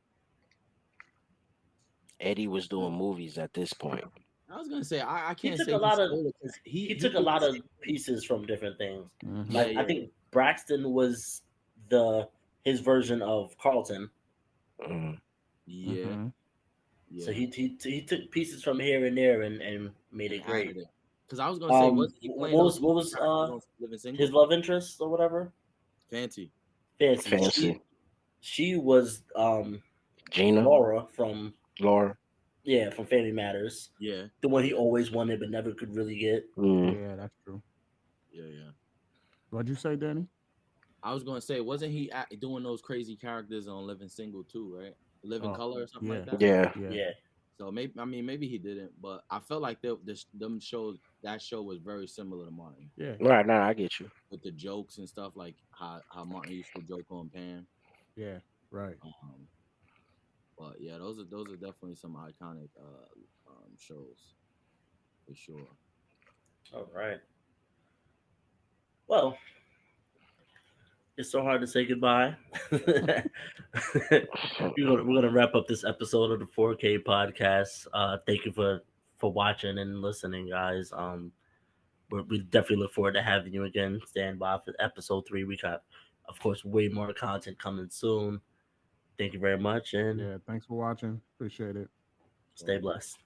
Eddie was doing movies at this point? I was gonna say I He can't took a say he lot of stole it because he he took a did the lot of same thing. pieces from different things. Yeah, mhm. Like I yeah, think Braxton was the his version of Carlton. Mm. yeah, Mhm. So yeah, he took pieces from here and there and made and it added great. it. Because I was gonna say, wasn't he playing those What same was characters on Living his Single? love interest or whatever? Fancy. Fancy. Fancy. She was Gina, Laura from Laura. from Family Matters. Yeah, The one he yeah, always wanted but never could really get. Mm. Yeah, that's true. yeah, yeah. What'd you say, Danny? I was gonna say, wasn't he doing those crazy characters on Living Single too, right? Living Oh, Color or something like yeah, that. Yeah. yeah, Yeah. So maybe I mean maybe he didn't, but I felt like them shows that show was very similar to Martin yeah, Right now, I get you. with the jokes and stuff like how Martin used to joke on Pam. yeah. Right. Um, but yeah, those are definitely some iconic shows for sure. All right. Well, it's so hard to say goodbye. We're gonna wrap up this episode of the 4K podcast. Thank you for watching and listening, guys. we definitely look forward to having you again. Stand by for episode 3. We got, of course, way more content coming soon. Thank you very much and Yeah, thanks for watching. Appreciate it. stay blessed.